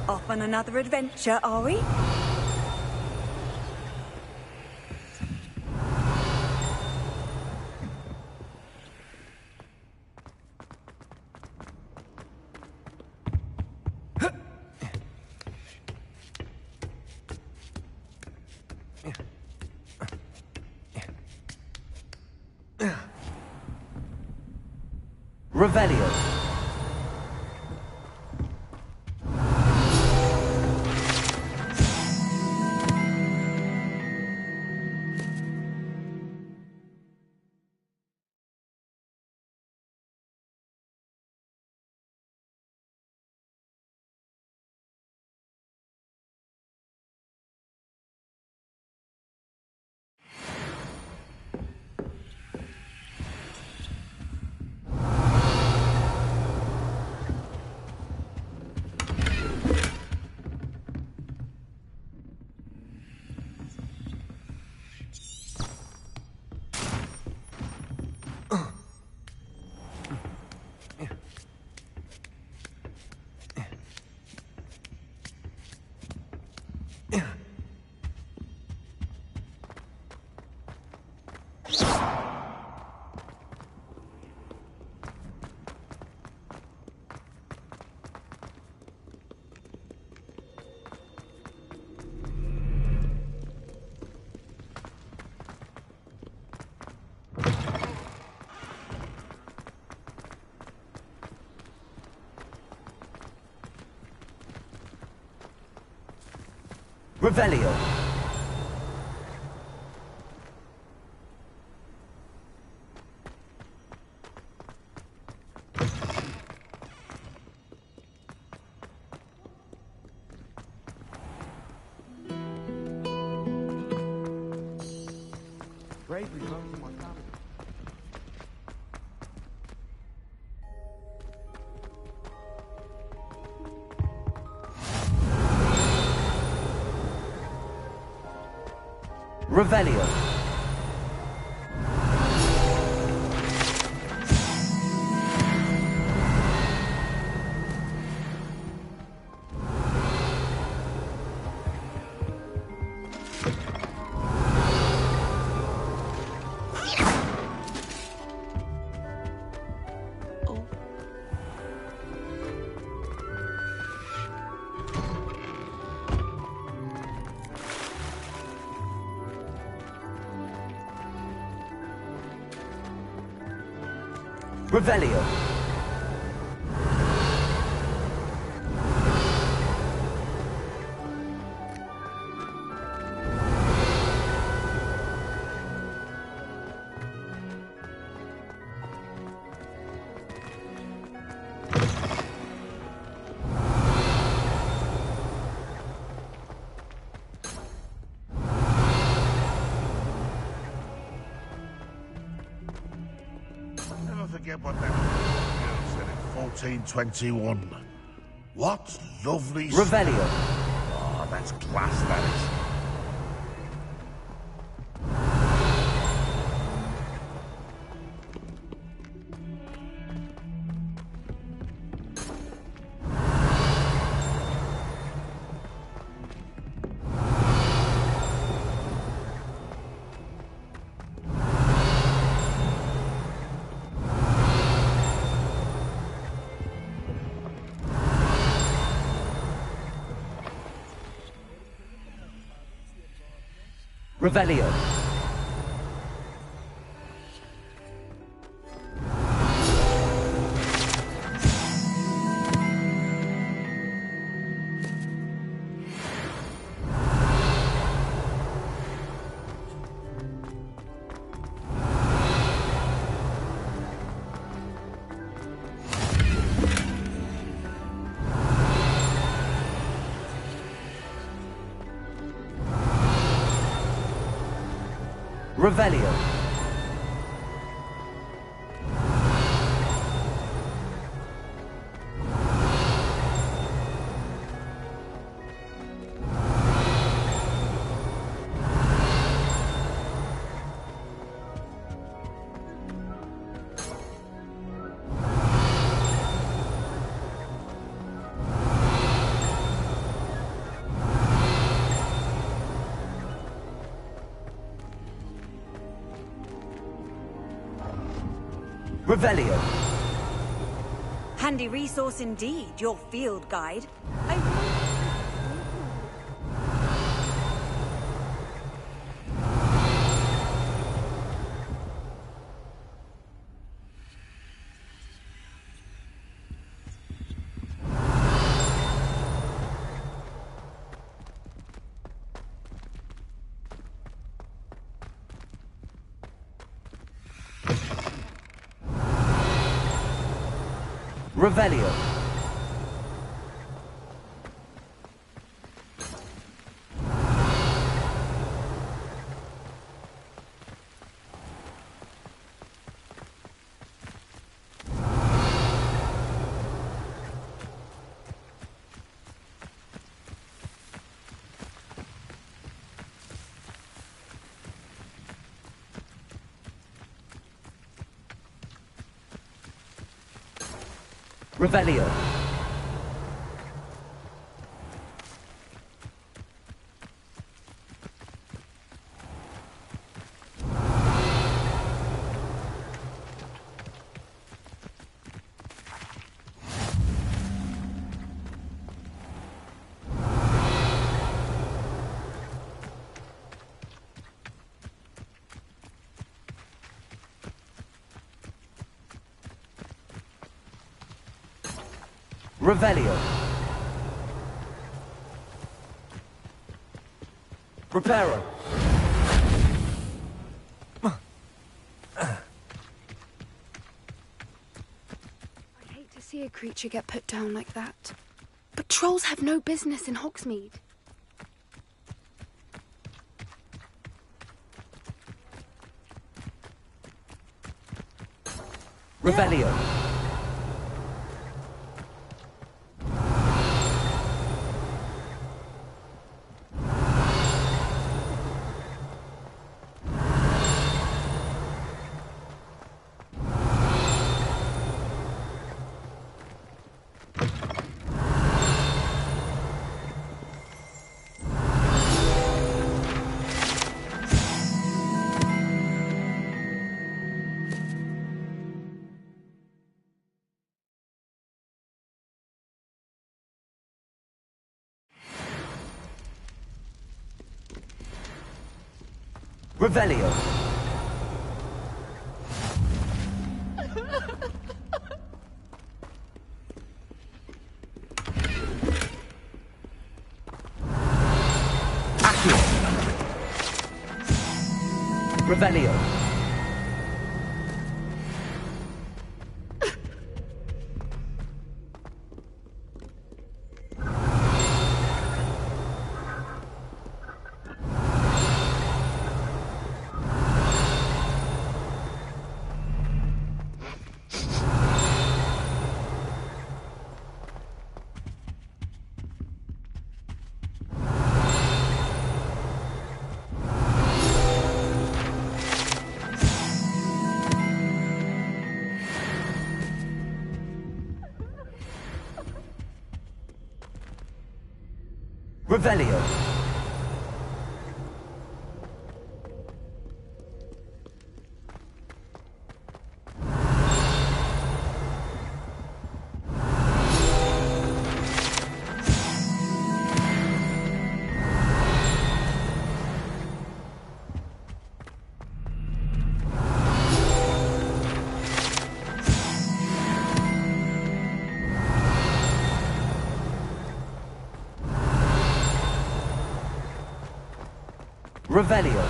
Off on another adventure, are we? Revelio. Revelio. Bravely home to my family. Revelio. Revelio. Never forget what that girl said in 1421. What lovely... Revelio. Oh, that's class, that is. Revelio. Revelio. Revelio. Handy resource indeed, your field guide. Revelio. Revelio. Revelio. Reparo. I hate to see a creature get put down like that. But trolls have no business in Hogsmeade. Revelio. Revelio. Accio. Revelio. Revelio. Revelio.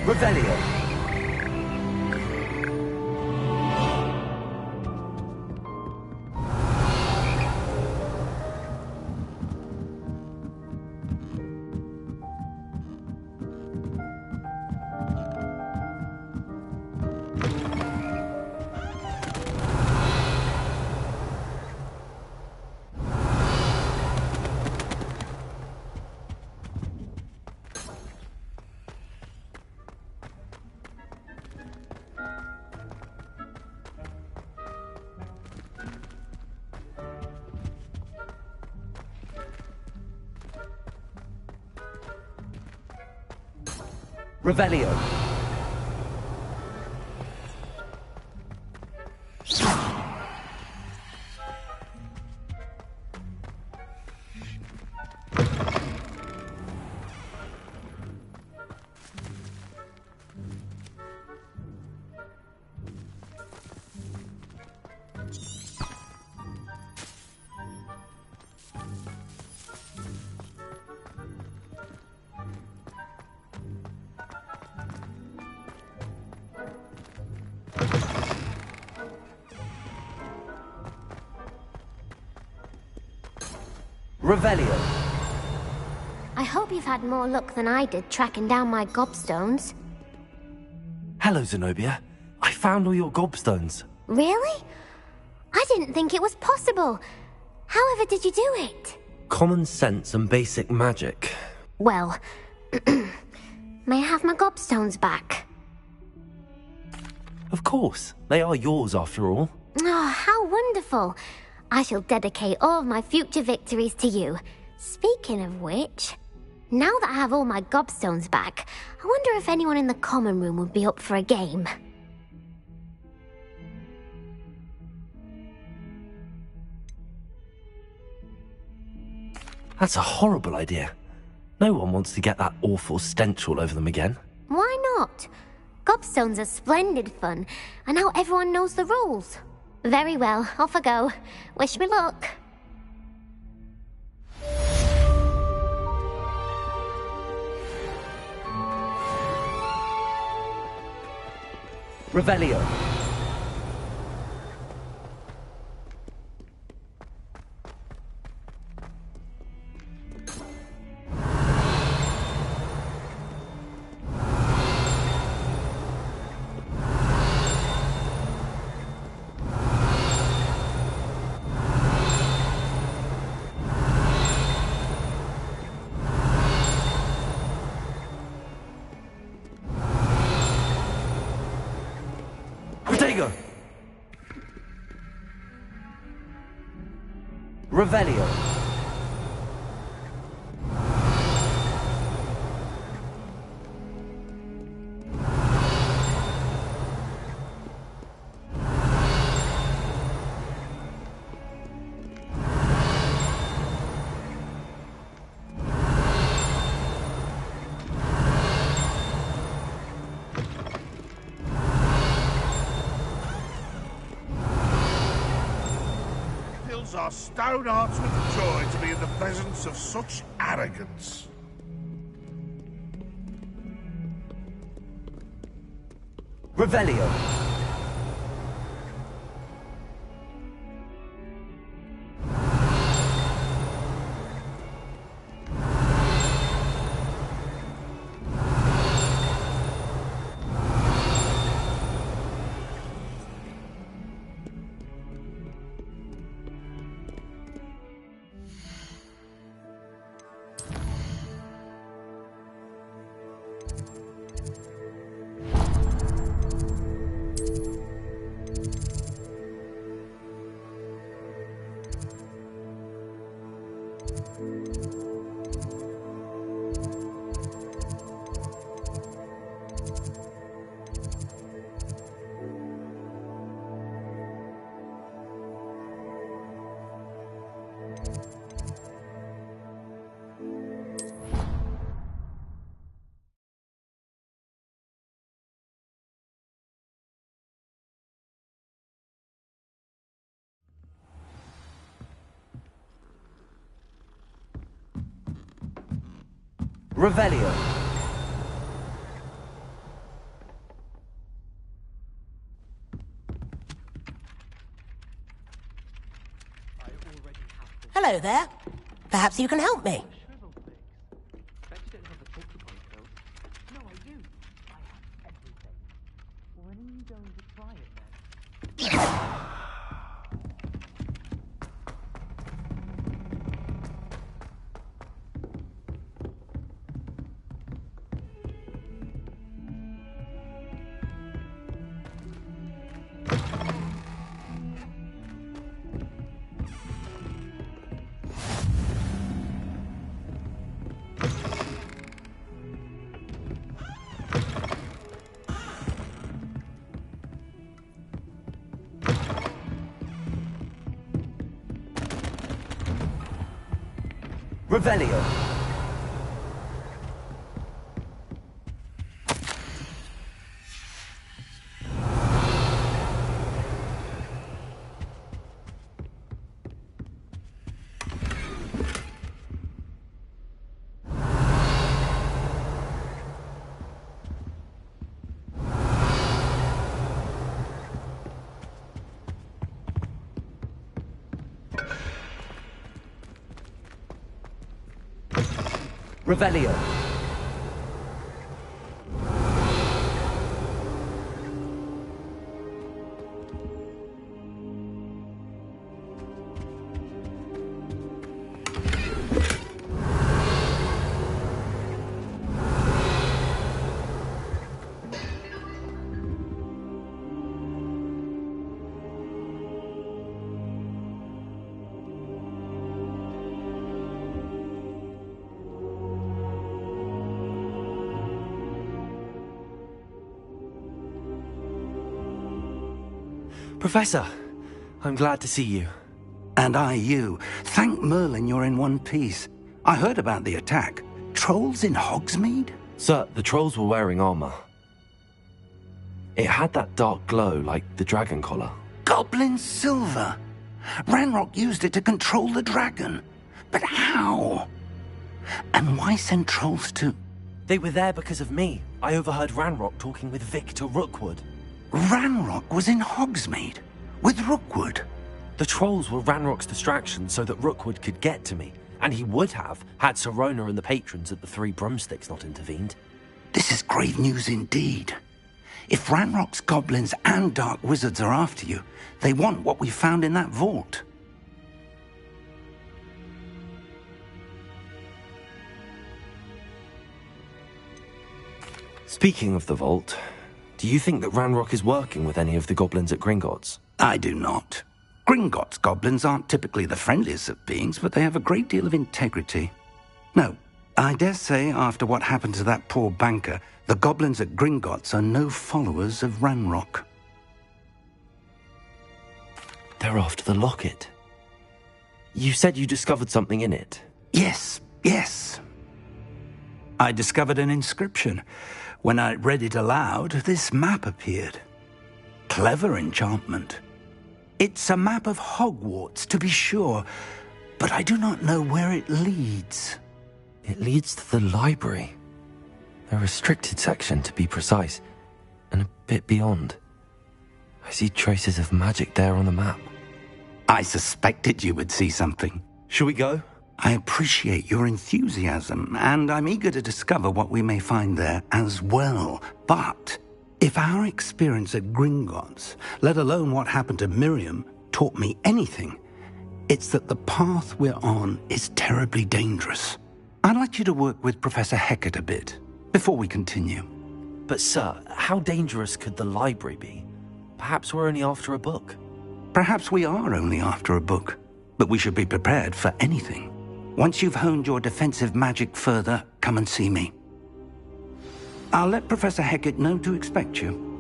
Revelio. Revelio. Revelio. I hope you've had more luck than I did tracking down my gobstones. Hello, Zenobia. I found all your gobstones. Really? I didn't think it was possible. However did you do it? Common sense and basic magic. Well, may I have my gobstones back? Of course. They are yours, after all. Oh, how wonderful. I shall dedicate all of my future victories to you. Speaking of which, now that I have all my gobstones back, I wonder if anyone in the common room would be up for a game. That's a horrible idea. No one wants to get that awful stench all over them again. Why not? Gobstones are splendid fun, and now everyone knows the rules. Very well, off I go. Wish me luck. Revelio. Protego! Revelio. Our stone hearts with joy to be in the presence of such arrogance. Revelio. Revelio. Hello there. Perhaps you can help me. Revelio. Revelio. Professor, I'm glad to see you. And I you. Thank Merlin you're in one piece. I heard about the attack. Trolls in Hogsmeade? Sir, the trolls were wearing armor. It had that dark glow like the dragon collar. Goblin silver. Ranrock used it to control the dragon. But how? And why send trolls to... They were there because of me. I overheard Ranrock talking with Victor Rookwood. Ranrock was in Hogsmeade? With Rookwood? The trolls were Ranrock's distraction so that Rookwood could get to me. And he would have, had Sirona and the patrons at the Three Broomsticks not intervened. This is grave news indeed. If Ranrock's goblins and dark wizards are after you, they want what we found in that vault. Speaking of the vault, do you think that Ranrock is working with any of the goblins at Gringotts? I do not. Gringotts goblins aren't typically the friendliest of beings, but they have a great deal of integrity. No, I dare say after what happened to that poor banker, the goblins at Gringotts are no followers of Ranrock. They're after the locket. You said you discovered something in it. Yes. I discovered an inscription. When I read it aloud, this map appeared. Clever enchantment. It's a map of Hogwarts, to be sure, but I do not know where it leads. It leads to the library. The restricted section, to be precise, and a bit beyond. I see traces of magic there on the map. I suspected you would see something. Shall we go? I appreciate your enthusiasm, and I'm eager to discover what we may find there as well. But if our experience at Gringotts, let alone what happened to Miriam, taught me anything, it's that the path we're on is terribly dangerous. I'd like you to work with Professor Hecat a bit before we continue. But sir, how dangerous could the library be? Perhaps we're only after a book. Perhaps we are only after a book, but we should be prepared for anything. Once you've honed your defensive magic further, come and see me. I'll let Professor Hecat know to expect you.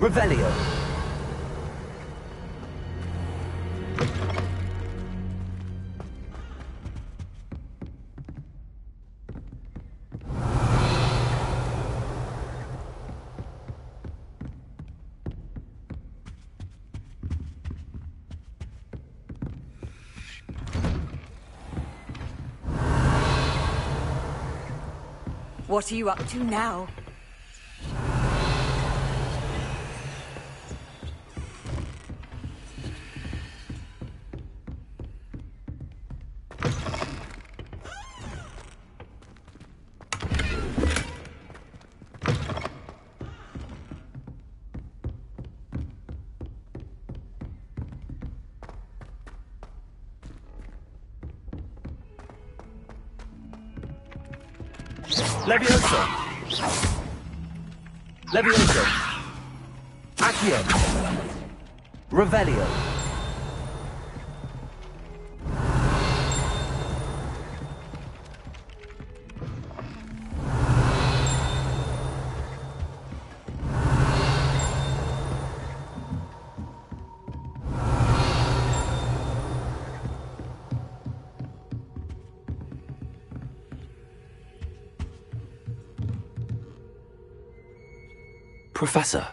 Revelio. What are you up to now? Levioso. Levioso. Accio. Revelio. Professor,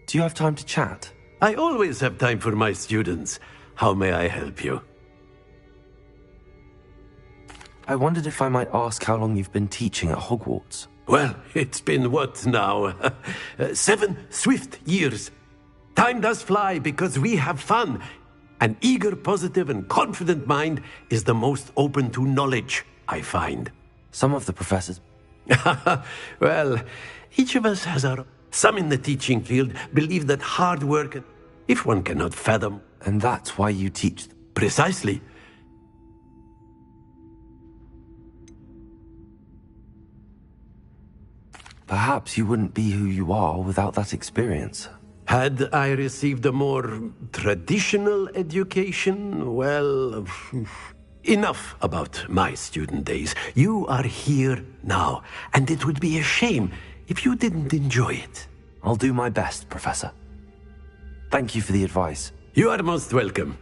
do you have time to chat? I always have time for my students. How may I help you? I wondered if I might ask how long you've been teaching at Hogwarts. Well, it's been what now? 7 swift years. Time does fly because we have fun. An eager, positive, and confident mind is the most open to knowledge, I find. Some of the professors... Well, each of us has our... Some in the teaching field believe that hard work, if one cannot fathom... And that's why you teach them. Precisely. Perhaps you wouldn't be who you are without that experience. Had I received a more traditional education, well... Enough about my student days. You are here now, and it would be a shame if you didn't enjoy it. I'll do my best, Professor. Thank you for the advice. You are most welcome.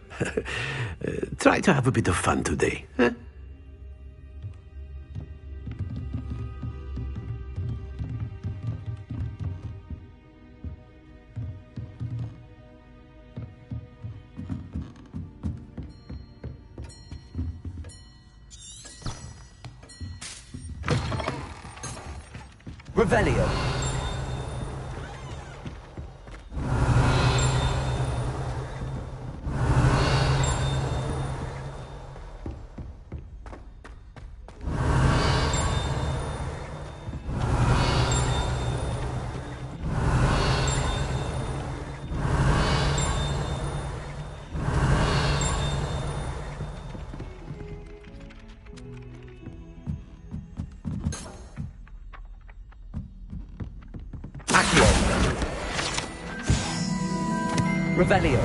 Try to have a bit of fun today. Huh? Revelio. Revelio.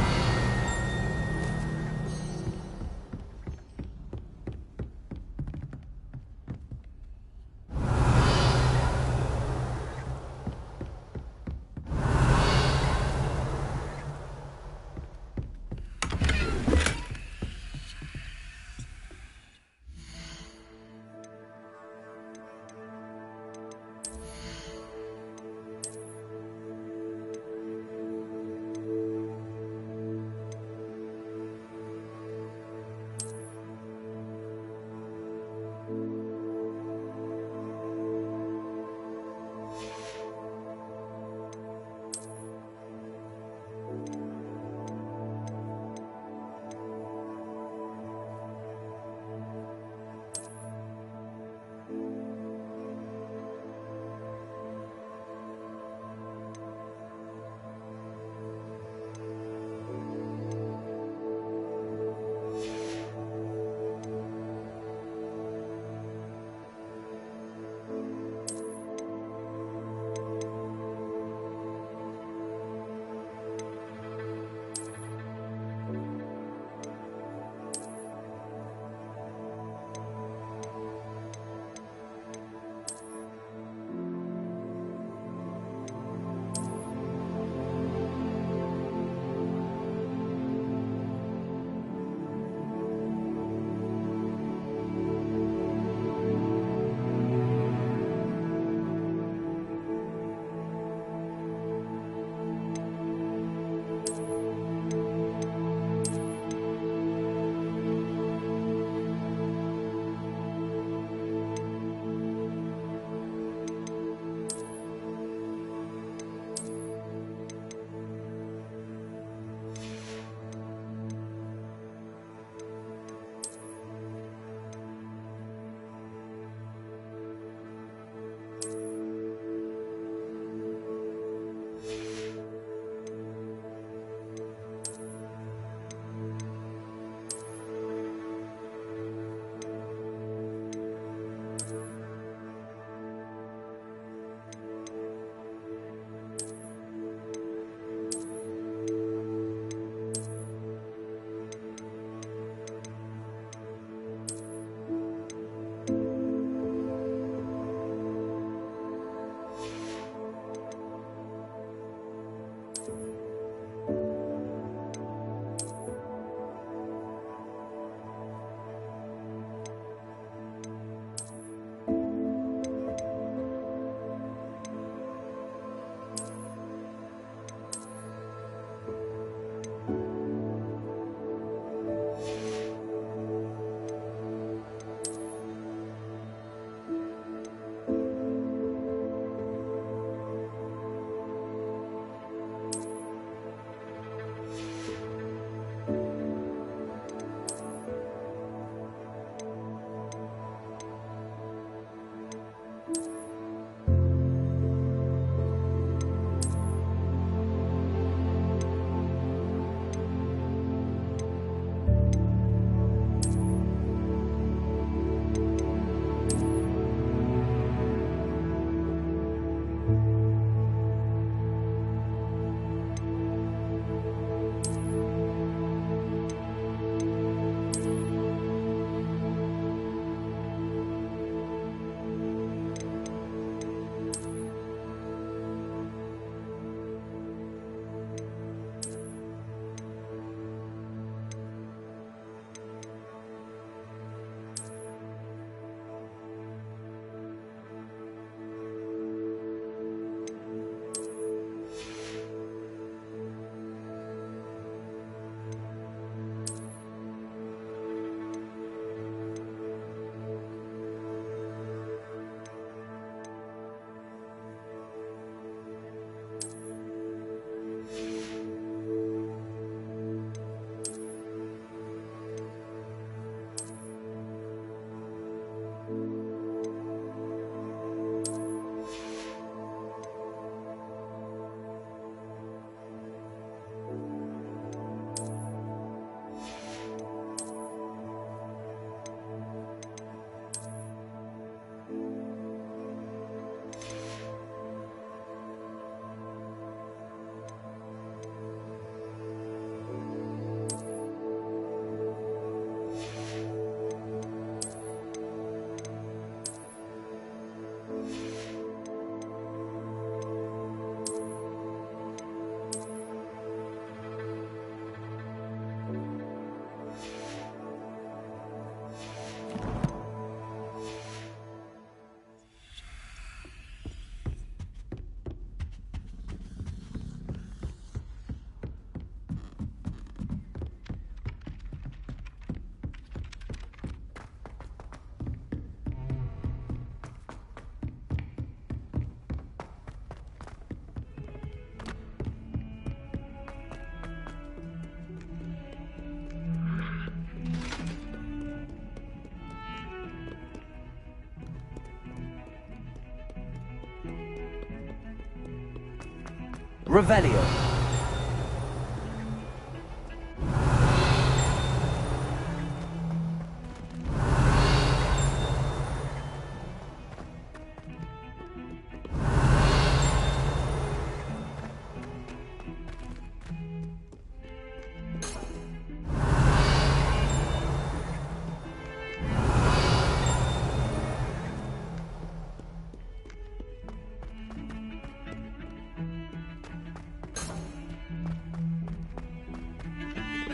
Revelio.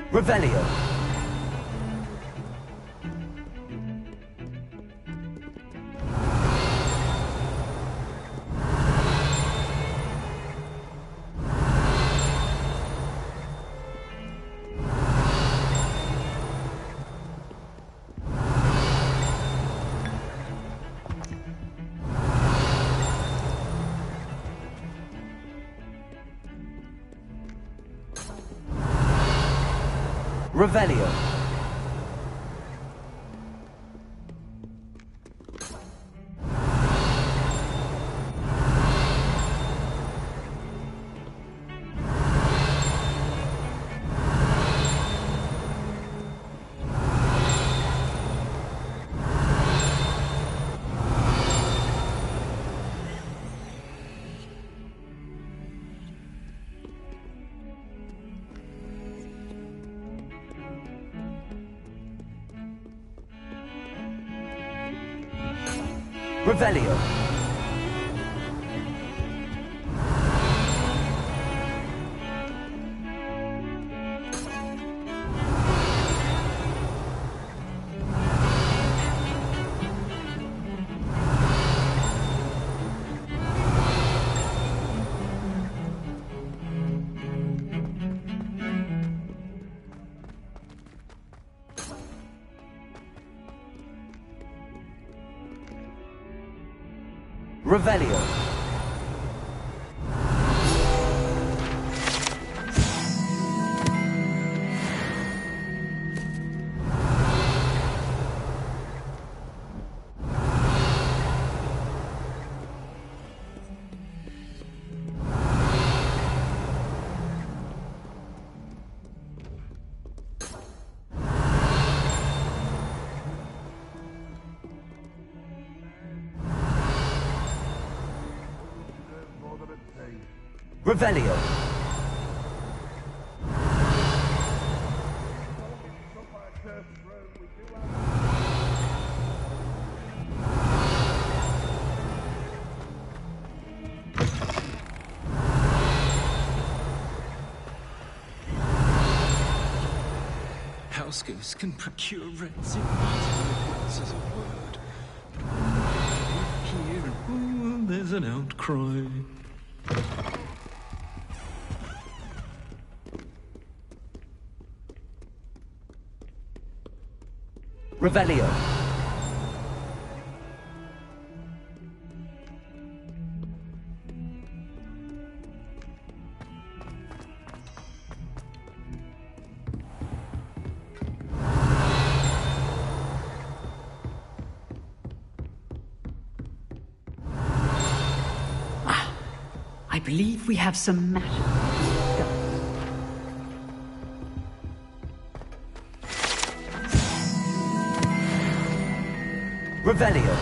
Revelio. Revelio. Revelio. Revelio. Revelio. House ghosts can procure rents immediately as a word. Here and there's an outcry. Revelio. I believe we have some matter. Revelio.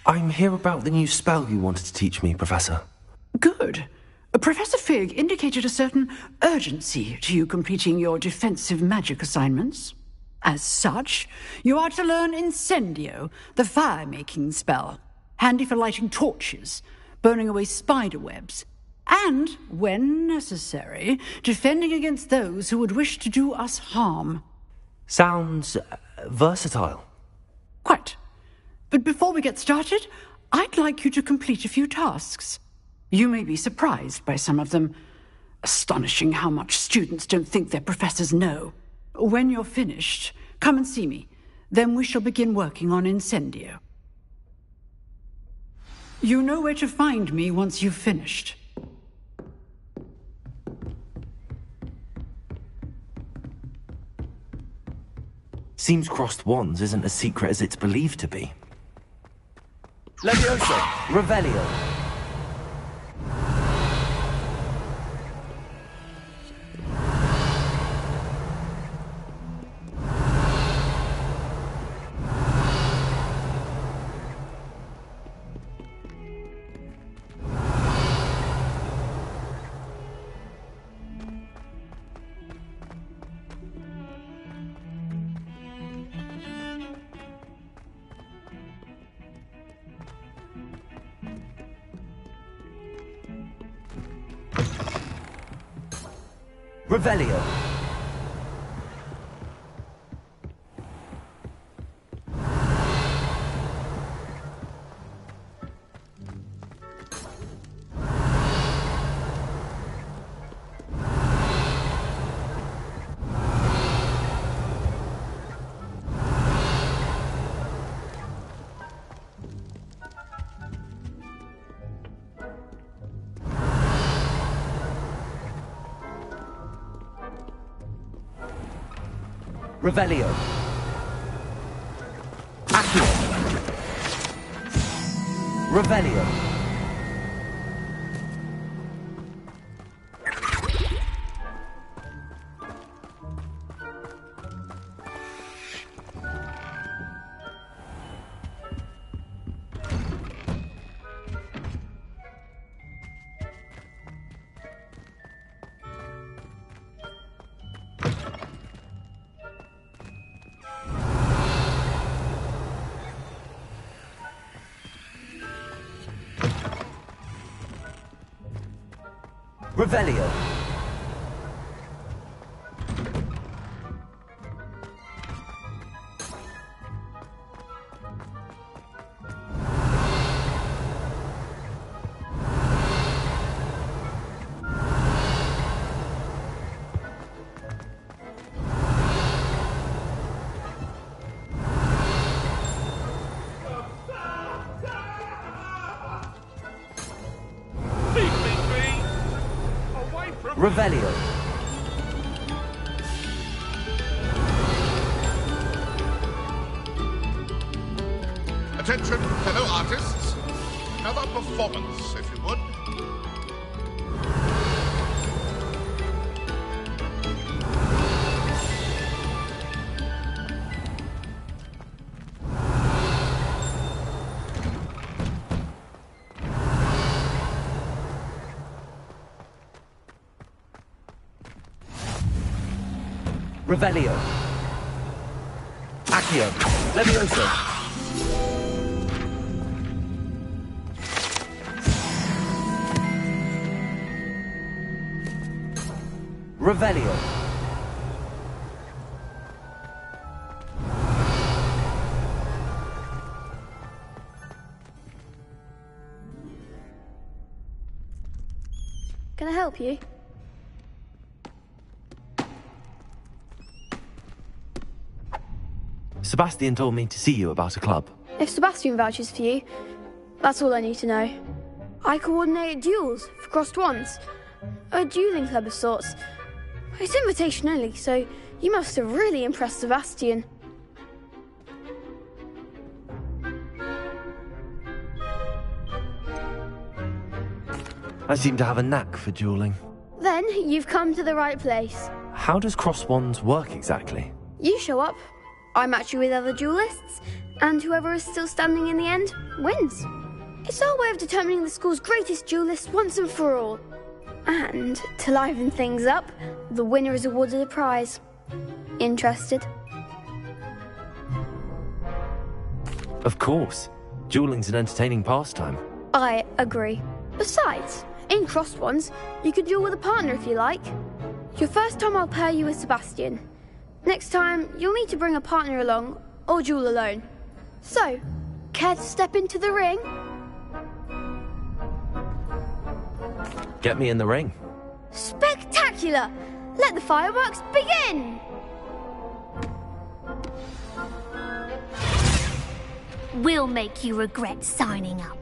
I'm here about the new spell you wanted to teach me, Professor. Good. Professor Fig indicated a certain urgency to you completing your defensive magic assignments. As such, you are to learn Incendio, the fire-making spell, handy for lighting torches, burning away spider webs, and, when necessary, defending against those who would wish to do us harm. Sounds versatile. Quite. But before we get started, I'd like you to complete a few tasks. You may be surprised by some of them. Astonishing how much students don't think their professors know. When you're finished, come and see me. Then we shall begin working on Incendio. You know where to find me once you've finished. Seems crossed wands isn't as secret as it's believed to be. Levioso, Revelio. Revelio. Revelio. Accio. Revelio. Revelio. Revelio. Attention, fellow artists. Have a performance, if you would. Revelio. Accio. Levioso. Revelio. Can I help you? Sebastian told me to see you about a club. If Sebastian vouches for you, that's all I need to know. I coordinate duels for crossed wands. A dueling club of sorts. It's invitation only, so you must have really impressed Sebastian. I seem to have a knack for dueling. Then you've come to the right place. How does crossed wands work exactly? You show up, I match you with other duelists, and whoever is still standing in the end wins. It's our way of determining the school's greatest duelist once and for all. And to liven things up, the winner is awarded a prize. Interested? Of course. Dueling's an entertaining pastime. I agree. Besides, in crossed wands, you could duel with a partner if you like. Your first time I'll pair you with Sebastian. Next time, you'll need to bring a partner along, or duel alone. So, care to step into the ring? Get me in the ring. Spectacular! Let the fireworks begin! We'll make you regret signing up.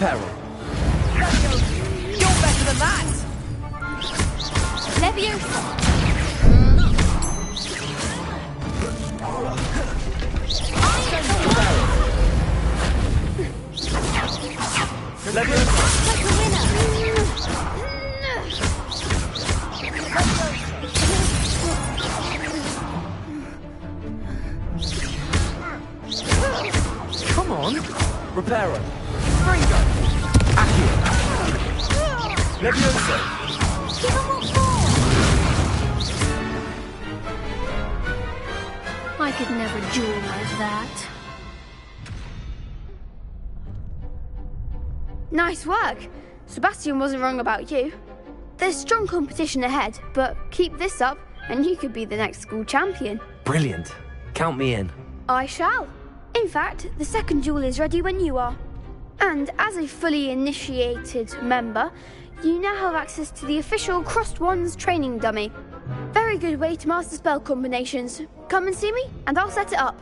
Repairing. You're better than that! Leviosa! Come on. Reparo. Ringo. Accio. Leviosa. I could never duel like that. Nice work. Sebastian wasn't wrong about you. There's strong competition ahead, but keep this up and you could be the next school champion. Brilliant. Count me in. I shall. In fact, the second duel is ready when you are. And as a fully initiated member, you now have access to the official Crossed Wands training dummy. Very good way to master spell combinations. Come and see me, and I'll set it up.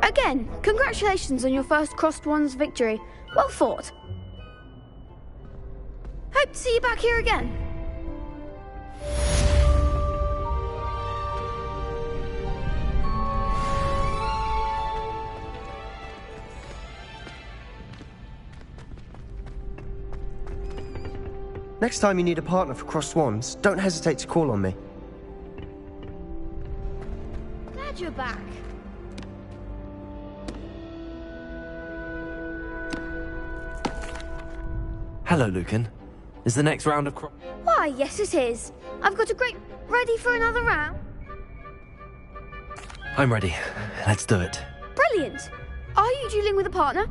Again, congratulations on your first Crossed Wands victory. Well fought. Hope to see you back here again. Next time you need a partner for Crossed Wands, don't hesitate to call on me. Glad you're back. Hello, Lucan. Is the next round of Why, yes it is. I've got a great... Ready for another round? I'm ready. Let's do it. Brilliant. Are you dueling with a partner?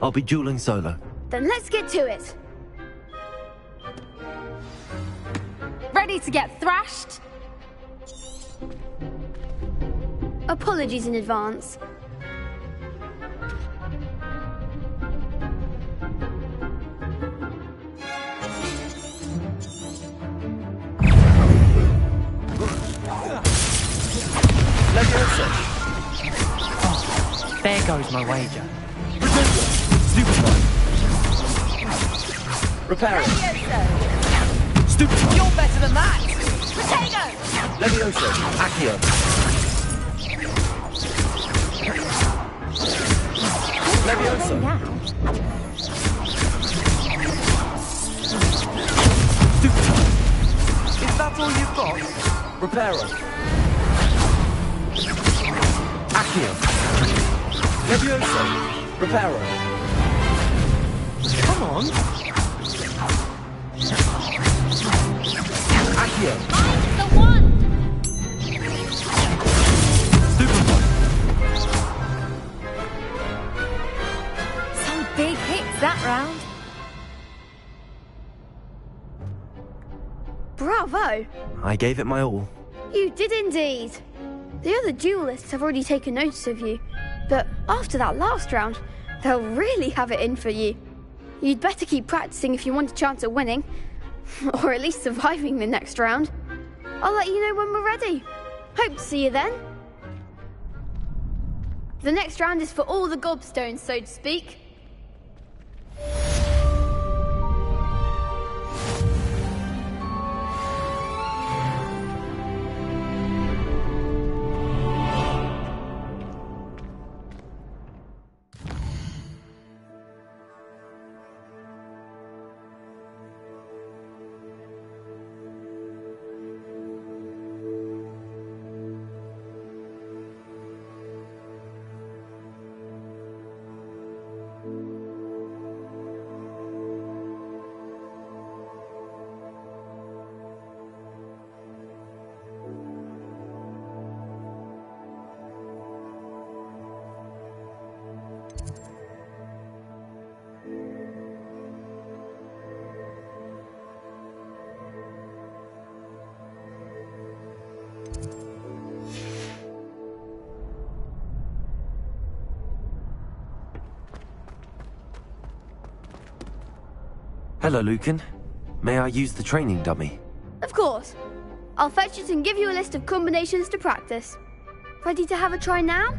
I'll be dueling solo. Then let's get to it. Ready to get thrashed? Apologies in advance. Leviosa. Oh, there goes my wager. Reparo. Stupefy. You're better than that! Potato! Leviosa. Accio. Leviosa. Stupefy. Is that all you've got? Reparo. Accio. Leviosa. Reparo. Come on. Accio. The one! Stupefy. Some big hits that round. Bravo! I gave it my all. You did indeed. The other duelists have already taken notice of you, but after that last round, they'll really have it in for you. You'd better keep practicing if you want a chance at winning, or at least surviving the next round. I'll let you know when we're ready. Hope to see you then. The next round is for all the gobstones, so to speak. Hello, Lucan. May I use the training dummy? Of course. I'll fetch it and give you a list of combinations to practice. Ready to have a try now?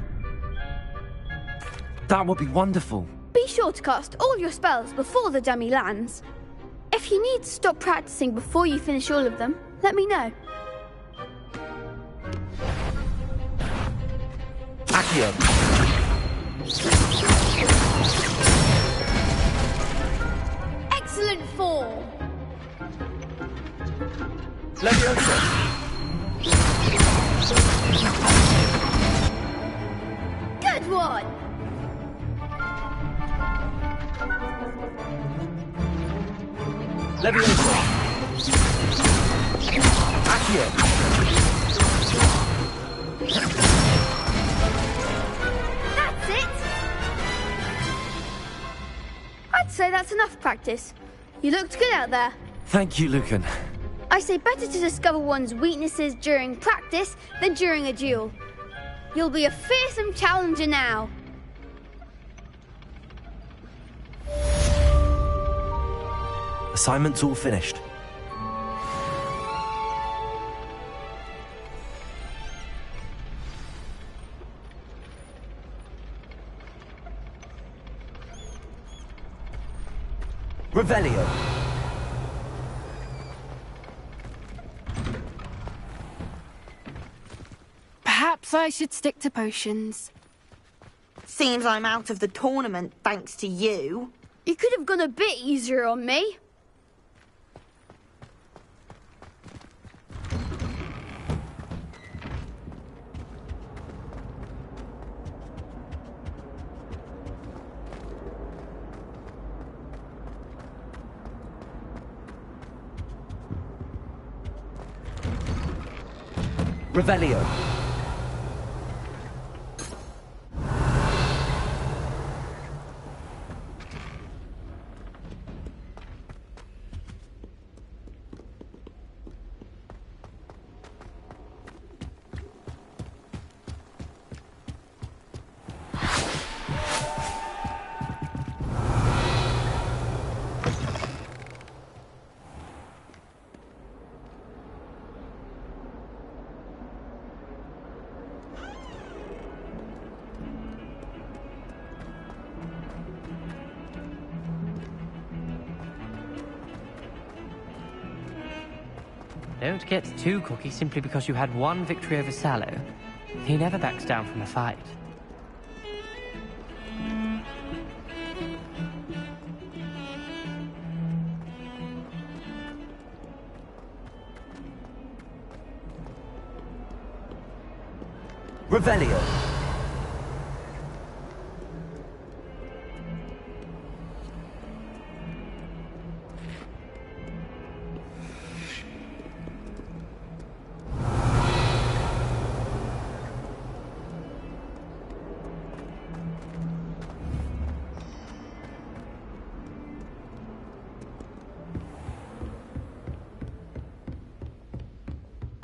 That would be wonderful. Be sure to cast all your spells before the dummy lands. If you need to stop practicing before you finish all of them, let me know. Accio. Excellent form. Leviosa. Good one. Leviosa. Accio. That's it. I'd say that's enough practice. You looked good out there. Thank you, Lucan. I say better to discover one's weaknesses during practice than during a duel. You'll be a fearsome challenger now. Assignment's all finished. Revelio. Perhaps I should stick to potions. Seems I'm out of the tournament thanks to you. You could have gone a bit easier on me. Revelio. Don't get too cocky simply because you had one victory over Sallow. He never backs down from a fight. Revelio.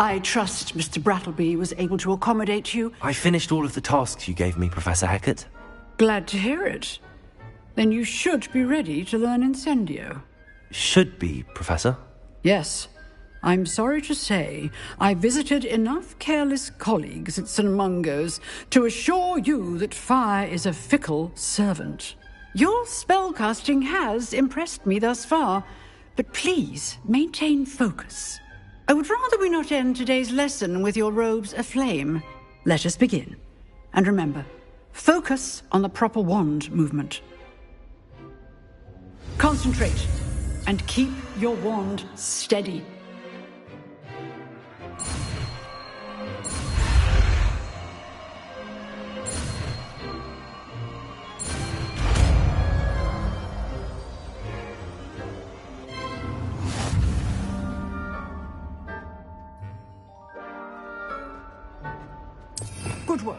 I trust Mr. Brattleby was able to accommodate you. I finished all of the tasks you gave me, Professor Hecat. Glad to hear it. Then you should be ready to learn Incendio. Should be, Professor. Yes. I'm sorry to say I visited enough careless colleagues at St. Mungo's to assure you that fire is a fickle servant. Your spellcasting has impressed me thus far, but please maintain focus. I would rather we not end today's lesson with your robes aflame. Let us begin. And remember, focus on the proper wand movement. Concentrate and keep your wand steady. Good work.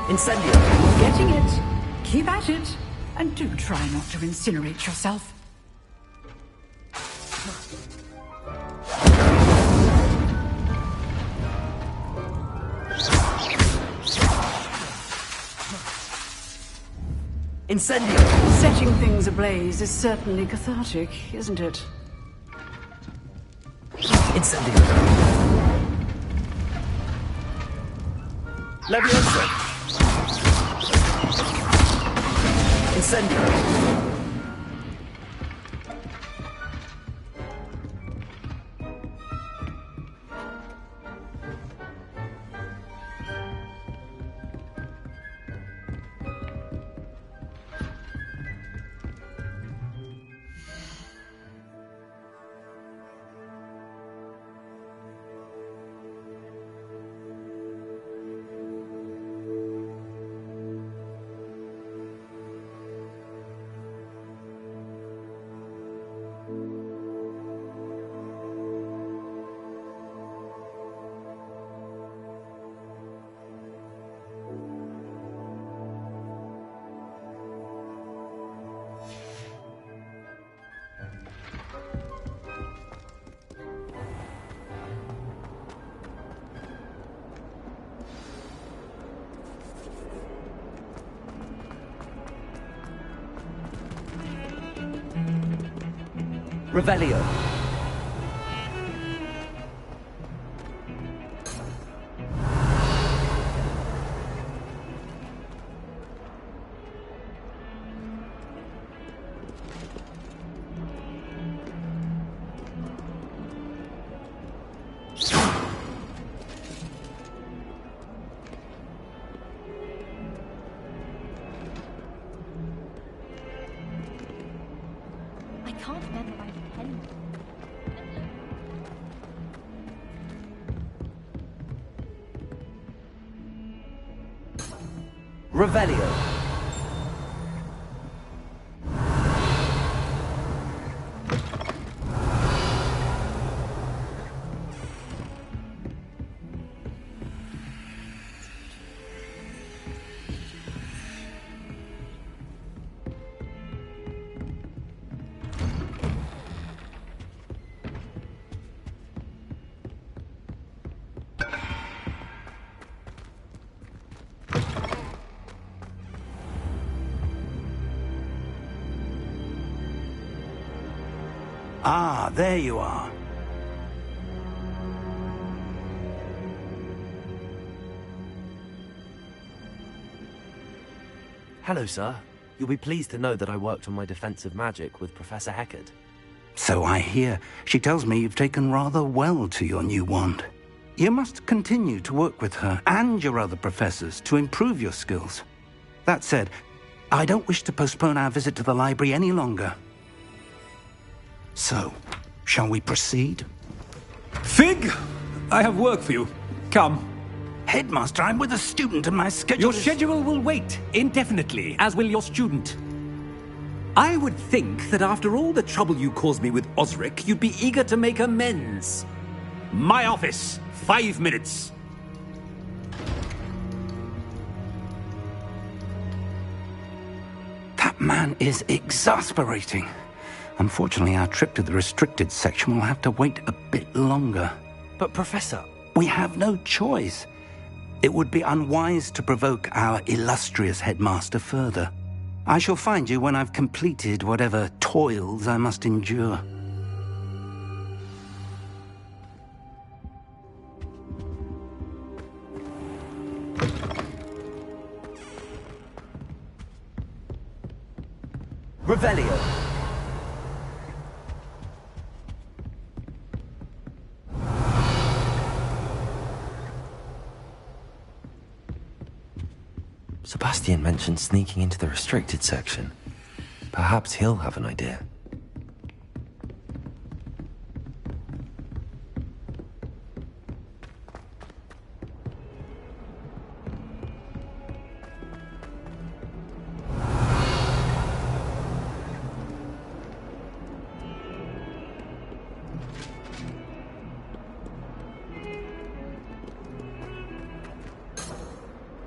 Incendio. Getting it. Keep at it. And do try not to incinerate yourself. Incendio! Setting things ablaze is certainly cathartic, isn't it? Incendio! Leviosa! Incendio! Revelio. I can't memorize a pen. Revelio. Ah, there you are. Hello, sir. You'll be pleased to know that I worked on my defensive magic with Professor Heckard. So I hear. She tells me you've taken rather well to your new wand. You must continue to work with her and your other professors to improve your skills. That said, I don't wish to postpone our visit to the library any longer. So, shall we proceed? Fig! I have work for you. Come. Headmaster, I'm with a student and my schedule Your schedule will wait indefinitely, as will your student. I would think that after all the trouble you caused me with Osric, you'd be eager to make amends. My office, 5 minutes. That man is exasperating. Unfortunately, our trip to the restricted section will have to wait a bit longer. But, Professor... We have no choice. It would be unwise to provoke our illustrious headmaster further. I shall find you when I've completed whatever toils I must endure. Revelio. Sebastian mentioned sneaking into the restricted section. Perhaps he'll have an idea.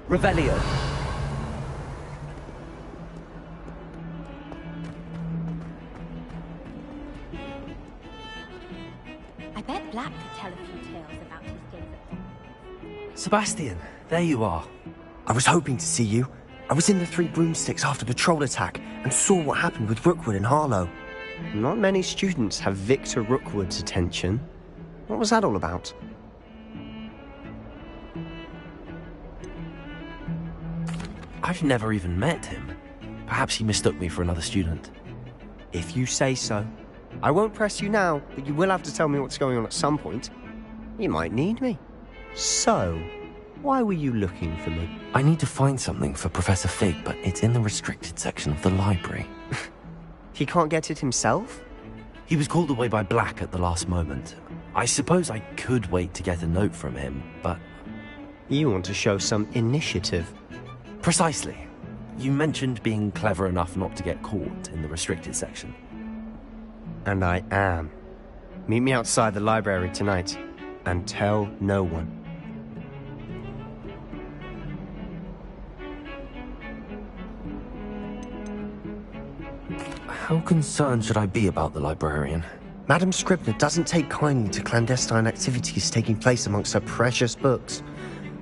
Revelio. I bet Black could tell a few tales about his days at Hogwarts. Sebastian, there you are. I was hoping to see you. I was in the Three Broomsticks after the troll attack and saw what happened with Rookwood and Harlow. Not many students have Victor Rookwood's attention. What was that all about? I've never even met him. Perhaps he mistook me for another student. If you say so. I won't press you now, but you will have to tell me what's going on at some point. You might need me. So, why were you looking for me? I need to find something for Professor Fig, but it's in the restricted section of the library. He can't get it himself? He was called away by Black at the last moment. I suppose I could wait to get a note from him, but... You want to show some initiative. Precisely. You mentioned being clever enough not to get caught in the restricted section. And I am. Meet me outside the library tonight, and tell no one. How concerned should I be about the librarian? Madam Scribner doesn't take kindly to clandestine activities taking place amongst her precious books,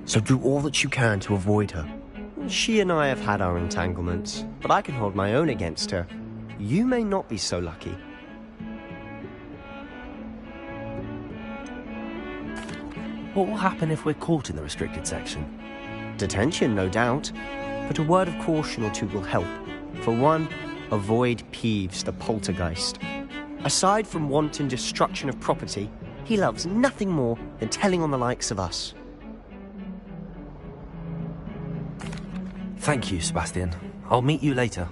so do all that you can to avoid her. She and I have had our entanglements, but I can hold my own against her. You may not be so lucky. What will happen if we're caught in the restricted section? Detention, no doubt, but a word of caution or two will help. For one, avoid Peeves, the poltergeist. Aside from wanton destruction of property, he loves nothing more than telling on the likes of us. Thank you, Sebastian. I'll meet you later.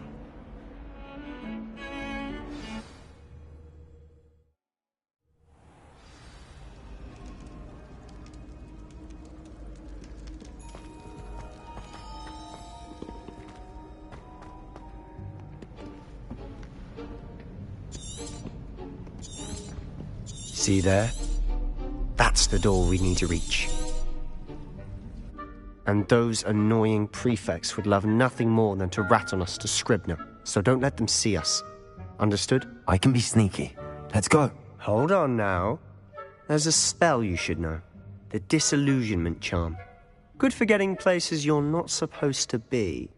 See there? That's the door we need to reach. And those annoying prefects would love nothing more than to rat on us to Scribner, so don't let them see us. Understood? I can be sneaky. Let's go. Hold on now. There's a spell you should know. The Disillusionment Charm. Good for getting places you're not supposed to be.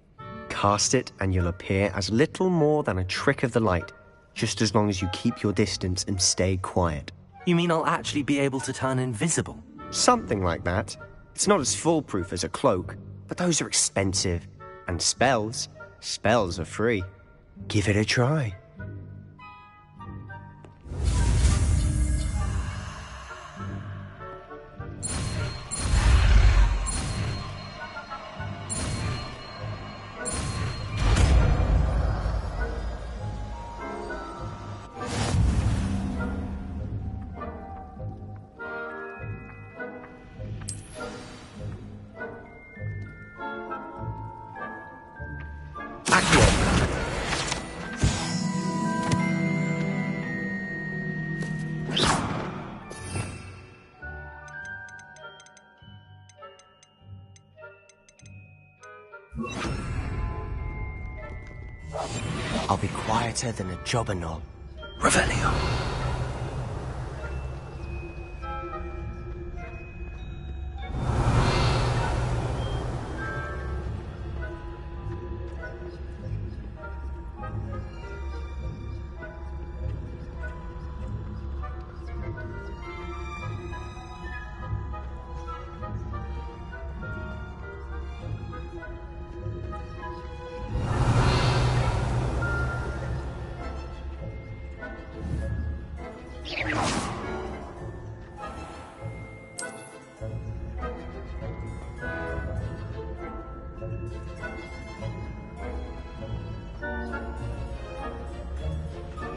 Cast it and you'll appear as little more than a trick of the light, just as long as you keep your distance and stay quiet. You mean I'll actually be able to turn invisible? Something like that. It's not as foolproof as a cloak, but those are expensive. And spells are free. Give it a try. I'll be quieter than a jobberknoll. Revelio.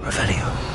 Revelio.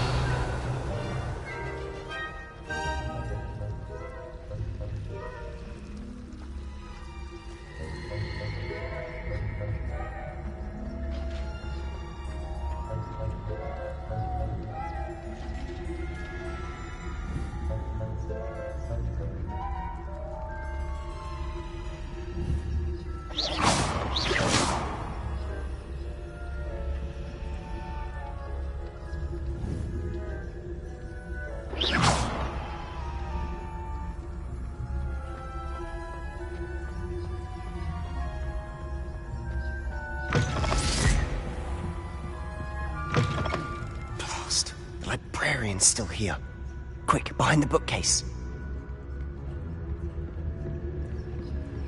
librarian's still here. Quick, behind the bookcase.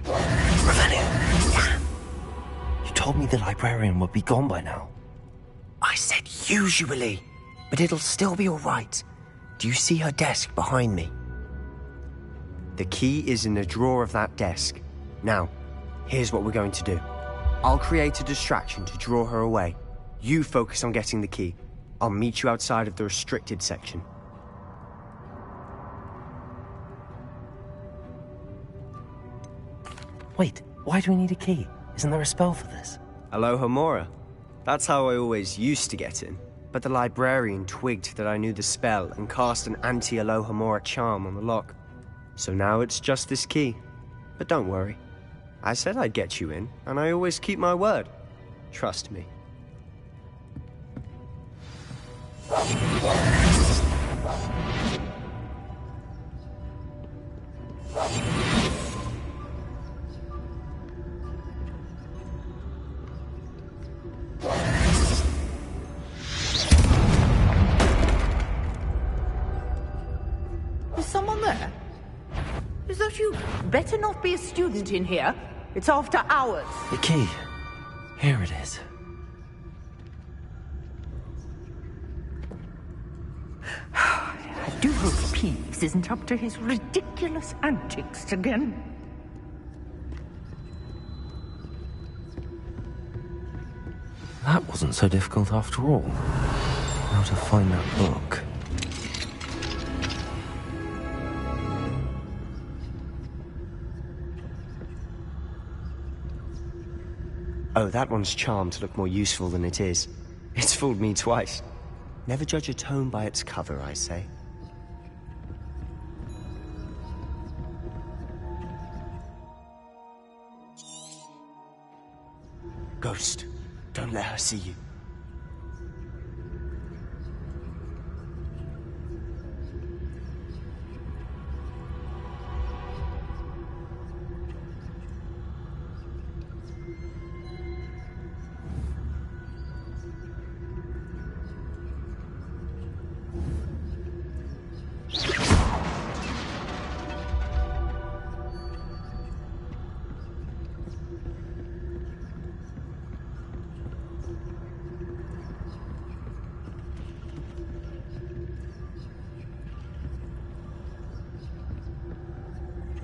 Revelio. Damn. You told me the librarian would be gone by now. I said usually, but it'll still be all right. Do you see her desk behind me? The key is in the drawer of that desk. Now, here's what we're going to do. I'll create a distraction to draw her away. You focus on getting the key. I'll meet you outside of the restricted section. Wait, why do we need a key? Isn't there a spell for this? Alohomora. That's how I always used to get in. But the librarian twigged that I knew the spell and cast an anti-Alohomora charm on the lock. So now it's just this key. But don't worry. I said I'd get you in, and I always keep my word. Trust me. Is someone there? Is that you? Better not be a student in here. It's after hours. The key. Here it is. I do hope Peeves isn't up to his ridiculous antics again. That wasn't so difficult after all. How to find that book. Oh, that one's charmed to look more useful than it is. It's fooled me twice. Never judge a tome by its cover, I say. Ghost, don't let her see you.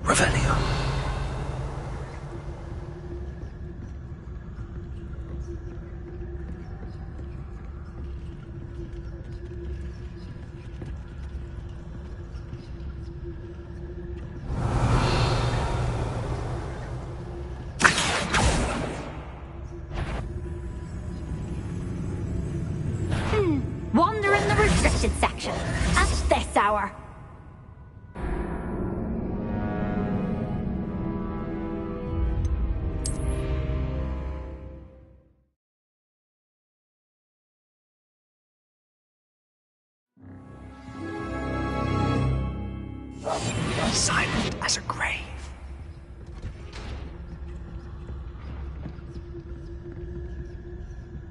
Revelio. Wander in the restricted section at this hour. Silent as a grave.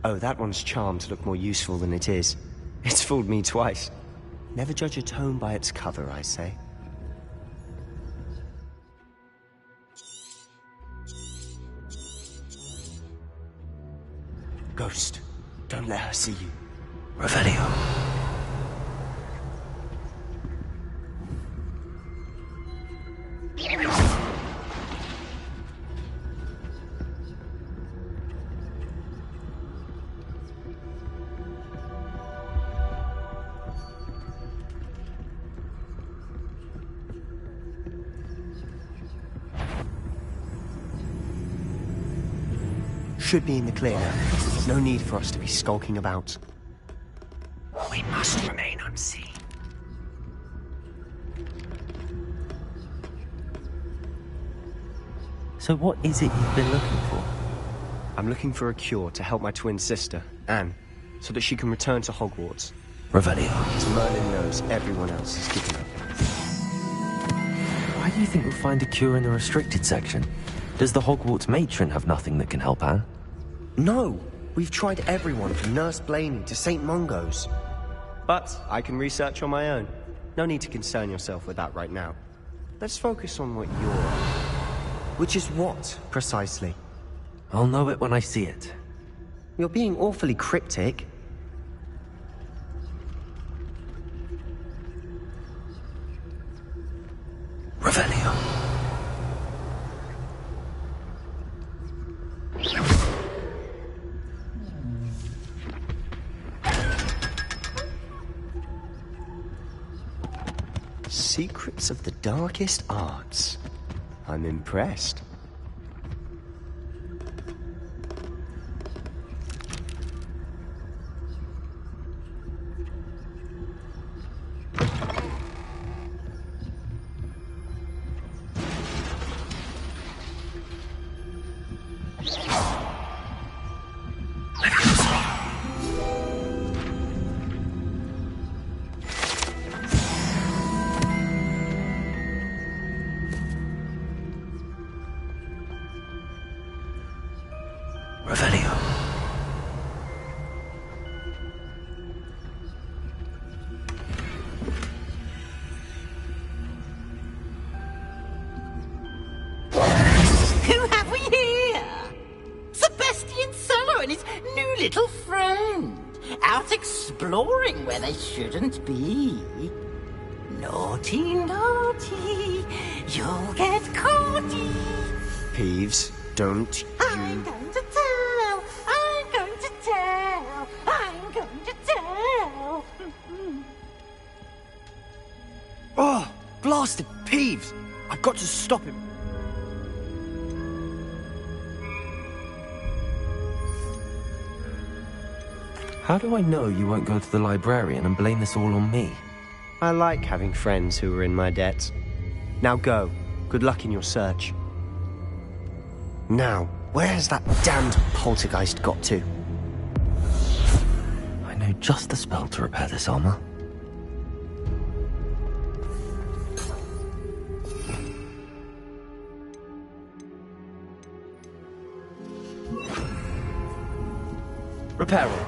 Oh, that one's charmed to look more useful than it is. It's fooled me twice. Never judge a tome by its cover, I say. Ghost, don't let her see you. Revelio. Should be in the clear now. No need for us to be skulking about. We must remain unseen. So what is it you've been looking for? I'm looking for a cure to help my twin sister, Anne, so that she can return to Hogwarts. Revelio. So Merlin knows everyone else is keeping up. Why do you think we'll find a cure in the restricted section? Does the Hogwarts matron have nothing that can help Anne? No! We've tried everyone from Nurse Blaney to St. Mungo's. But I can research on my own. No need to concern yourself with that right now. Let's focus on what you're... Which is what, precisely? I'll know it when I see it. You're being awfully cryptic. Revelio. Secrets of the darkest arts. I'm impressed. Who have we here? Sebastian Solo and his new little friend. Out exploring where they shouldn't be. Naughty, naughty. You'll get caughty. Peeves, don't you... I'm going to tell. I'm going to tell. I'm going to tell. Oh, blasted Peeves! I've got to stop him. How do I know you won't go to the librarian and blame this all on me? I like having friends who are in my debt. Now go. Good luck in your search. Now, where has that damned poltergeist got to? I know just the spell to repair this armor. Repairer.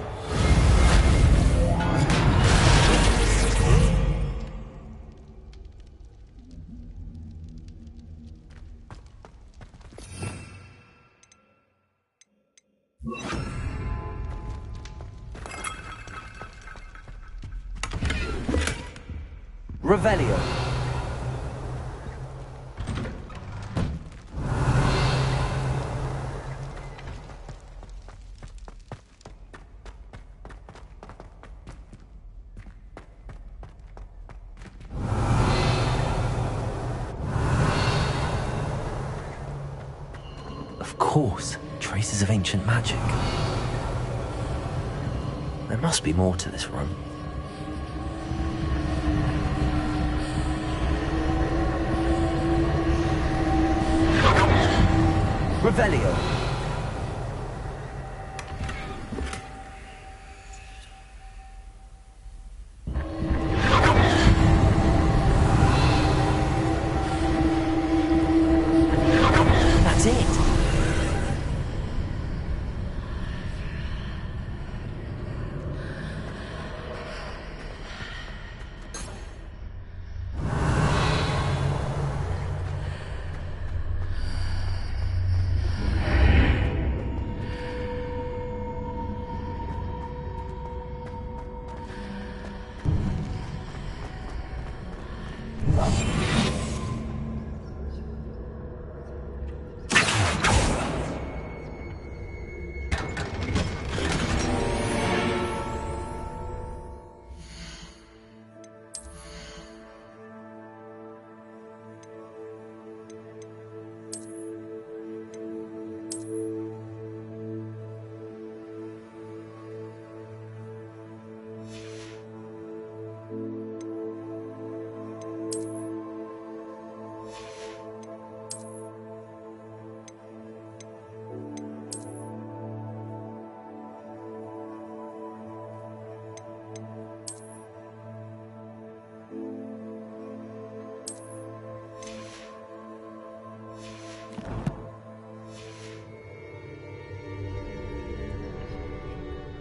Revelio. Of course, traces of ancient magic. There must be more to this room. Revelio. That's it.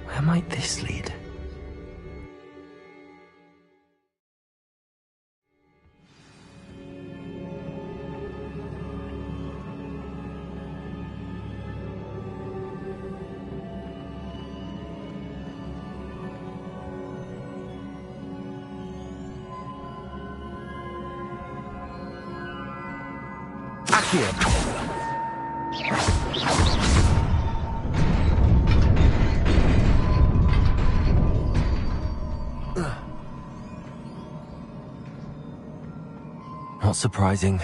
Where might this lead? Not surprising.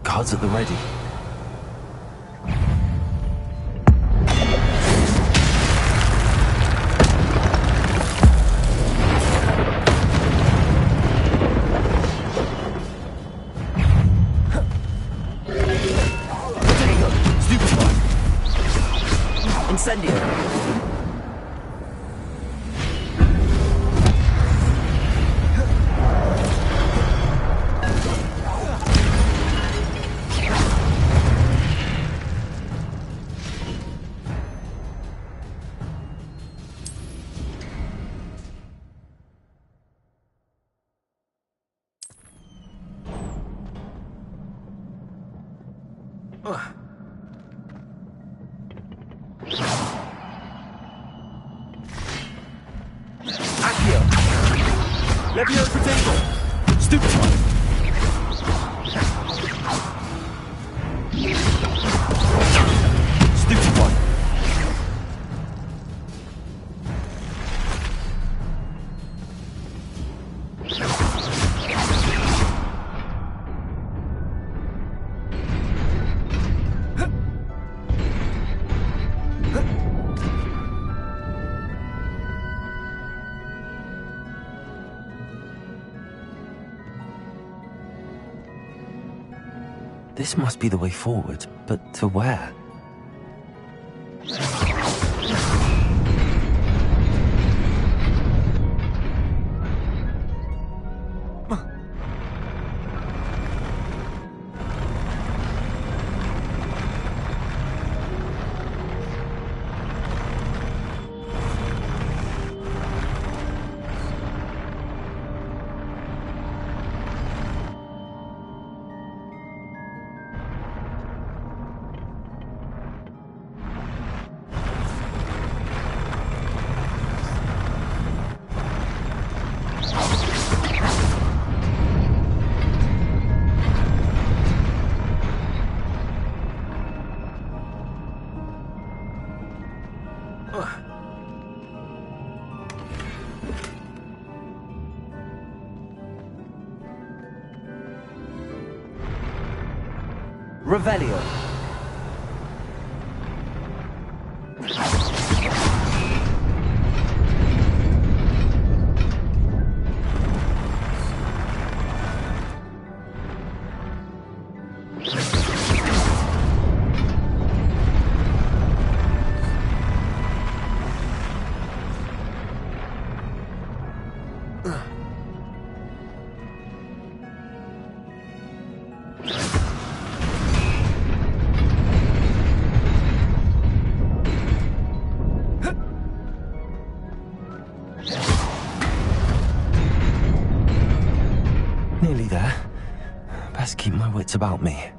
Guards at the ready. Incendio. This must be the way forward, but to where? Revelio. Nearly there. Best keep my wits about me.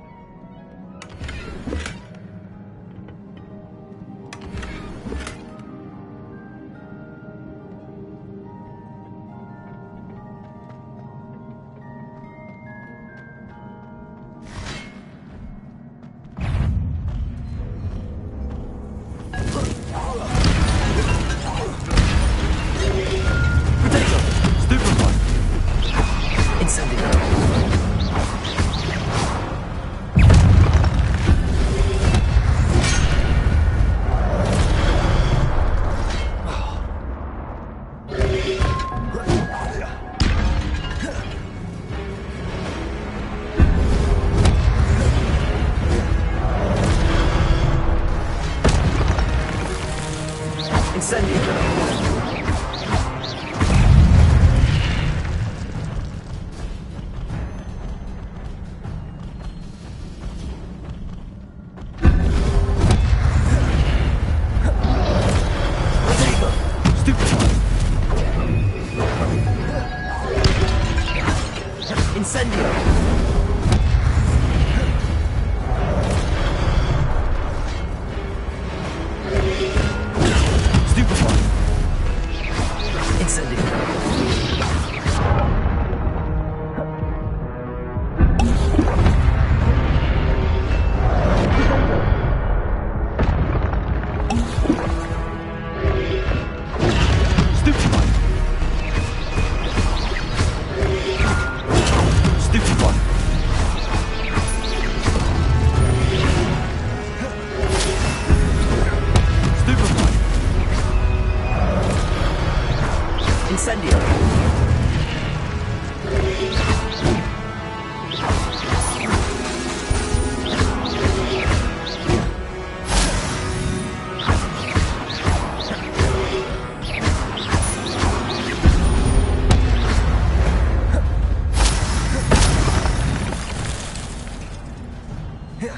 It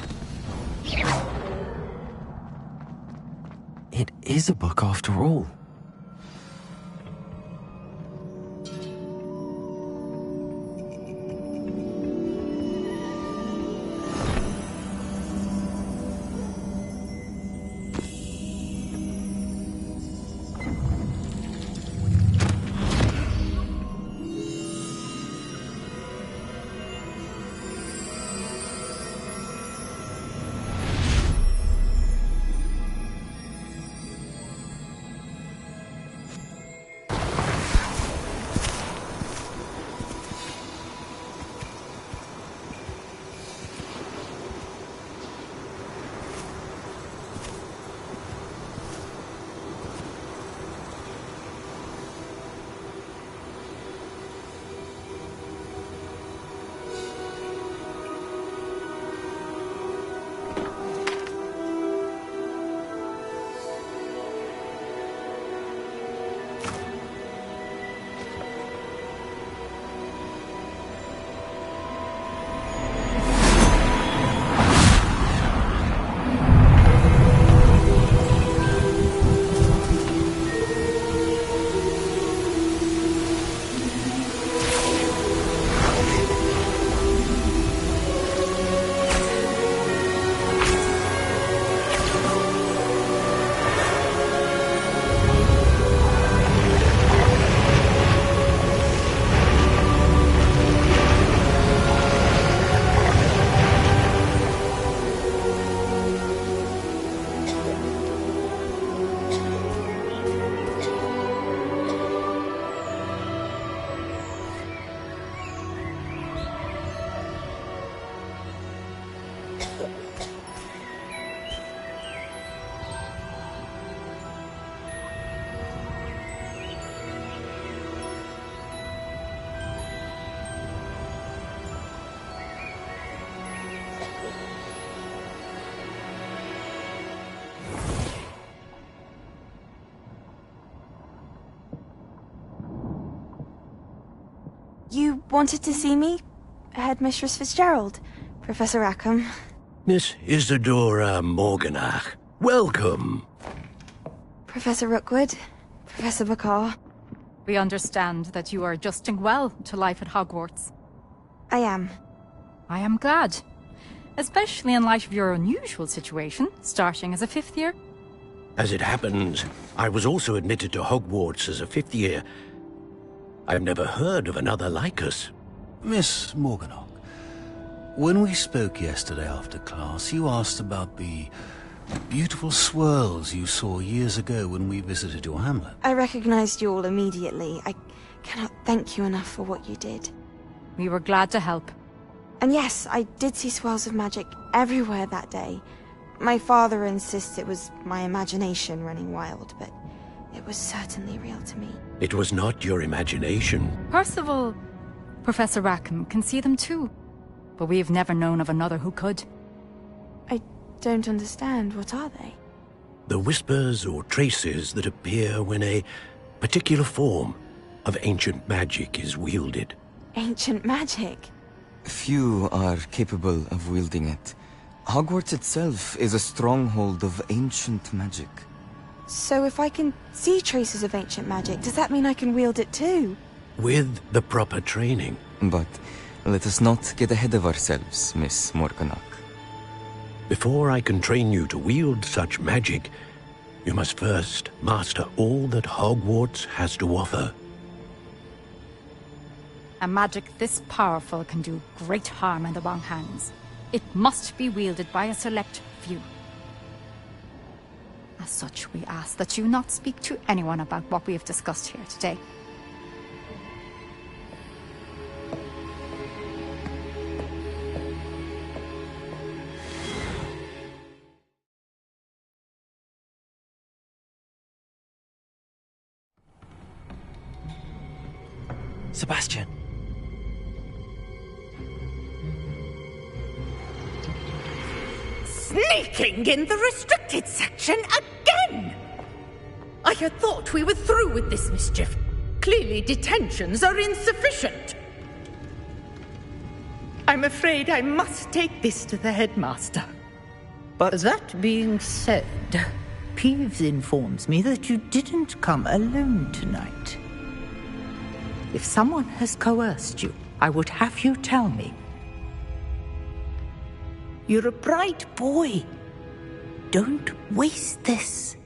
is a book after all. You wanted to see me? Headmistress Fitzgerald, Professor Rackham. Miss Isadora Morganach, welcome. Professor Rookwood, Professor Bakar. We understand that you are adjusting well to life at Hogwarts. I am. I am glad. Especially in light of your unusual situation, starting as a 5th year. As it happens, I was also admitted to Hogwarts as a 5th year. I've never heard of another like us. Miss Morganach, when we spoke yesterday after class, you asked about the beautiful swirls you saw years ago when we visited your hamlet. I recognized you all immediately. I cannot thank you enough for what you did. We were glad to help. And yes, I did see swirls of magic everywhere that day. My father insists it was my imagination running wild, but it was certainly real to me. It was not your imagination. Percival, Professor Rackham can see them too. But we have never known of another who could. I don't understand. What are they? The whispers or traces that appear when a particular form of ancient magic is wielded. Ancient magic? Few are capable of wielding it. Hogwarts itself is a stronghold of ancient magic. So if I can see traces of ancient magic, does that mean I can wield it too? With the proper training. But let us not get ahead of ourselves, Miss Morganach. Before I can train you to wield such magic, you must first master all that Hogwarts has to offer. A magic this powerful can do great harm in the wrong hands. It must be wielded by a select few. As such, we ask that you not speak to anyone about what we have discussed here today. Sebastian. Sneaking in the restricted section again! I had thought we were through with this mischief. Clearly detentions are insufficient. I'm afraid I must take this to the headmaster. But that being said, Peeves informs me that you didn't come alone tonight. If someone has coerced you, I would have you tell me. You're a bright boy. Don't waste this.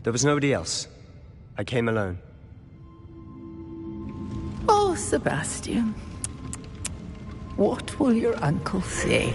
there was nobody else. I came alone. Oh, Sebastian. What will your uncle say?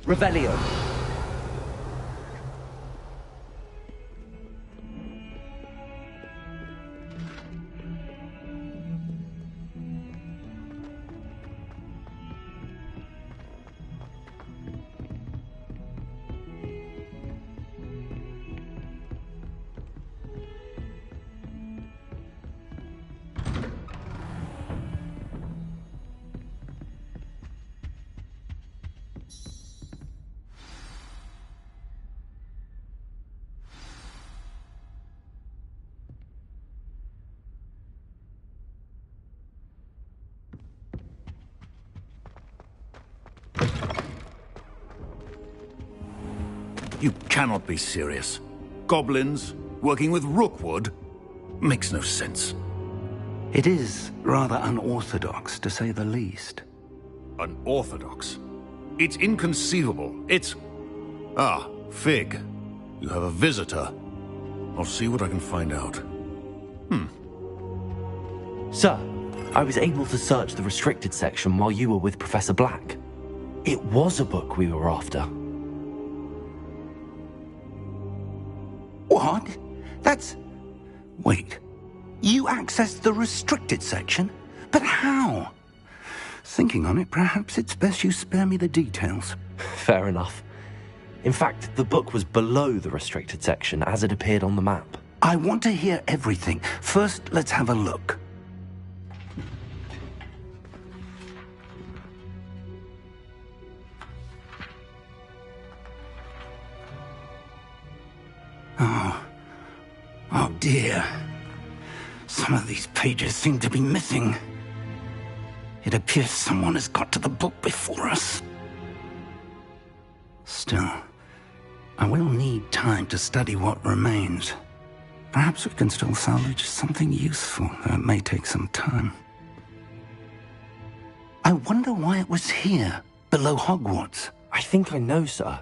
Revelio. You cannot be serious. Goblins working with Rookwood? Makes no sense. It is rather unorthodox, to say the least. Unorthodox? It's inconceivable. It's... Ah, Fig. You have a visitor. I'll see what I can find out. Sir, I was able to search the restricted section while you were with Professor Black. It was a book we were after. What? That's... Wait. You accessed the restricted section? But how? Thinking on it, perhaps it's best you spare me the details. Fair enough. In fact, the book was below the restricted section as it appeared on the map. I want to hear everything. First, let's have a look. Oh dear. Some of these pages seem to be missing. It appears someone has got to the book before us. Still, I will need time to study what remains. Perhaps we can still salvage something useful, though it may take some time. I wonder why it was here, below Hogwarts. I think I know, sir.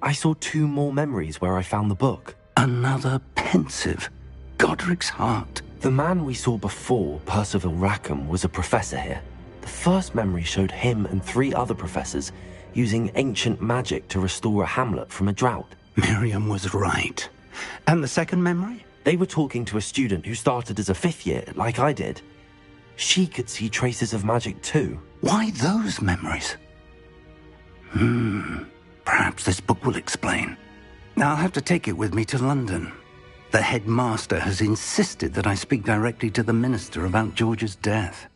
I saw 2 more memories where I found the book. Another pensive. Godric's heart. The man we saw before, Percival Rackham, was a professor here. The first memory showed him and 3 other professors using ancient magic to restore a hamlet from a drought. Miriam was right. And the second memory? They were talking to a student who started as a 5th year, like I did. She could see traces of magic too. Why those memories? Perhaps this book will explain. Now I'll have to take it with me to London. The headmaster has insisted that I speak directly to the minister about George's death.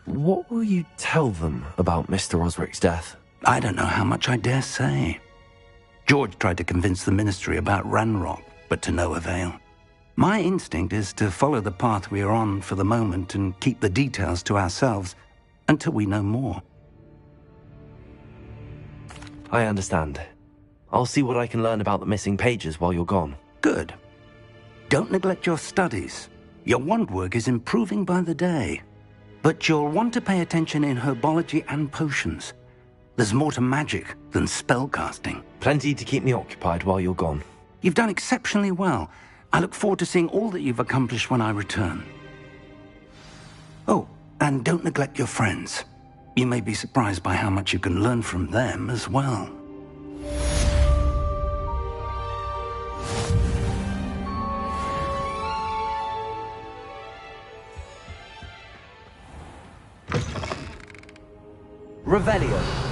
What will you tell them about Mr. Osric's death? I don't know how much I dare say. George tried to convince the ministry about Ranrock, but to no avail. My instinct is to follow the path we are on for the moment and keep the details to ourselves until we know more. I understand. I'll see what I can learn about the missing pages while you're gone. Good. Don't neglect your studies. Your wand work is improving by the day. But you'll want to pay attention in herbology and potions. There's more to magic than spellcasting. Plenty to keep me occupied while you're gone. You've done exceptionally well. I look forward to seeing all that you've accomplished when I return. Oh, and don't neglect your friends. You may be surprised by how much you can learn from them as well. Revelio.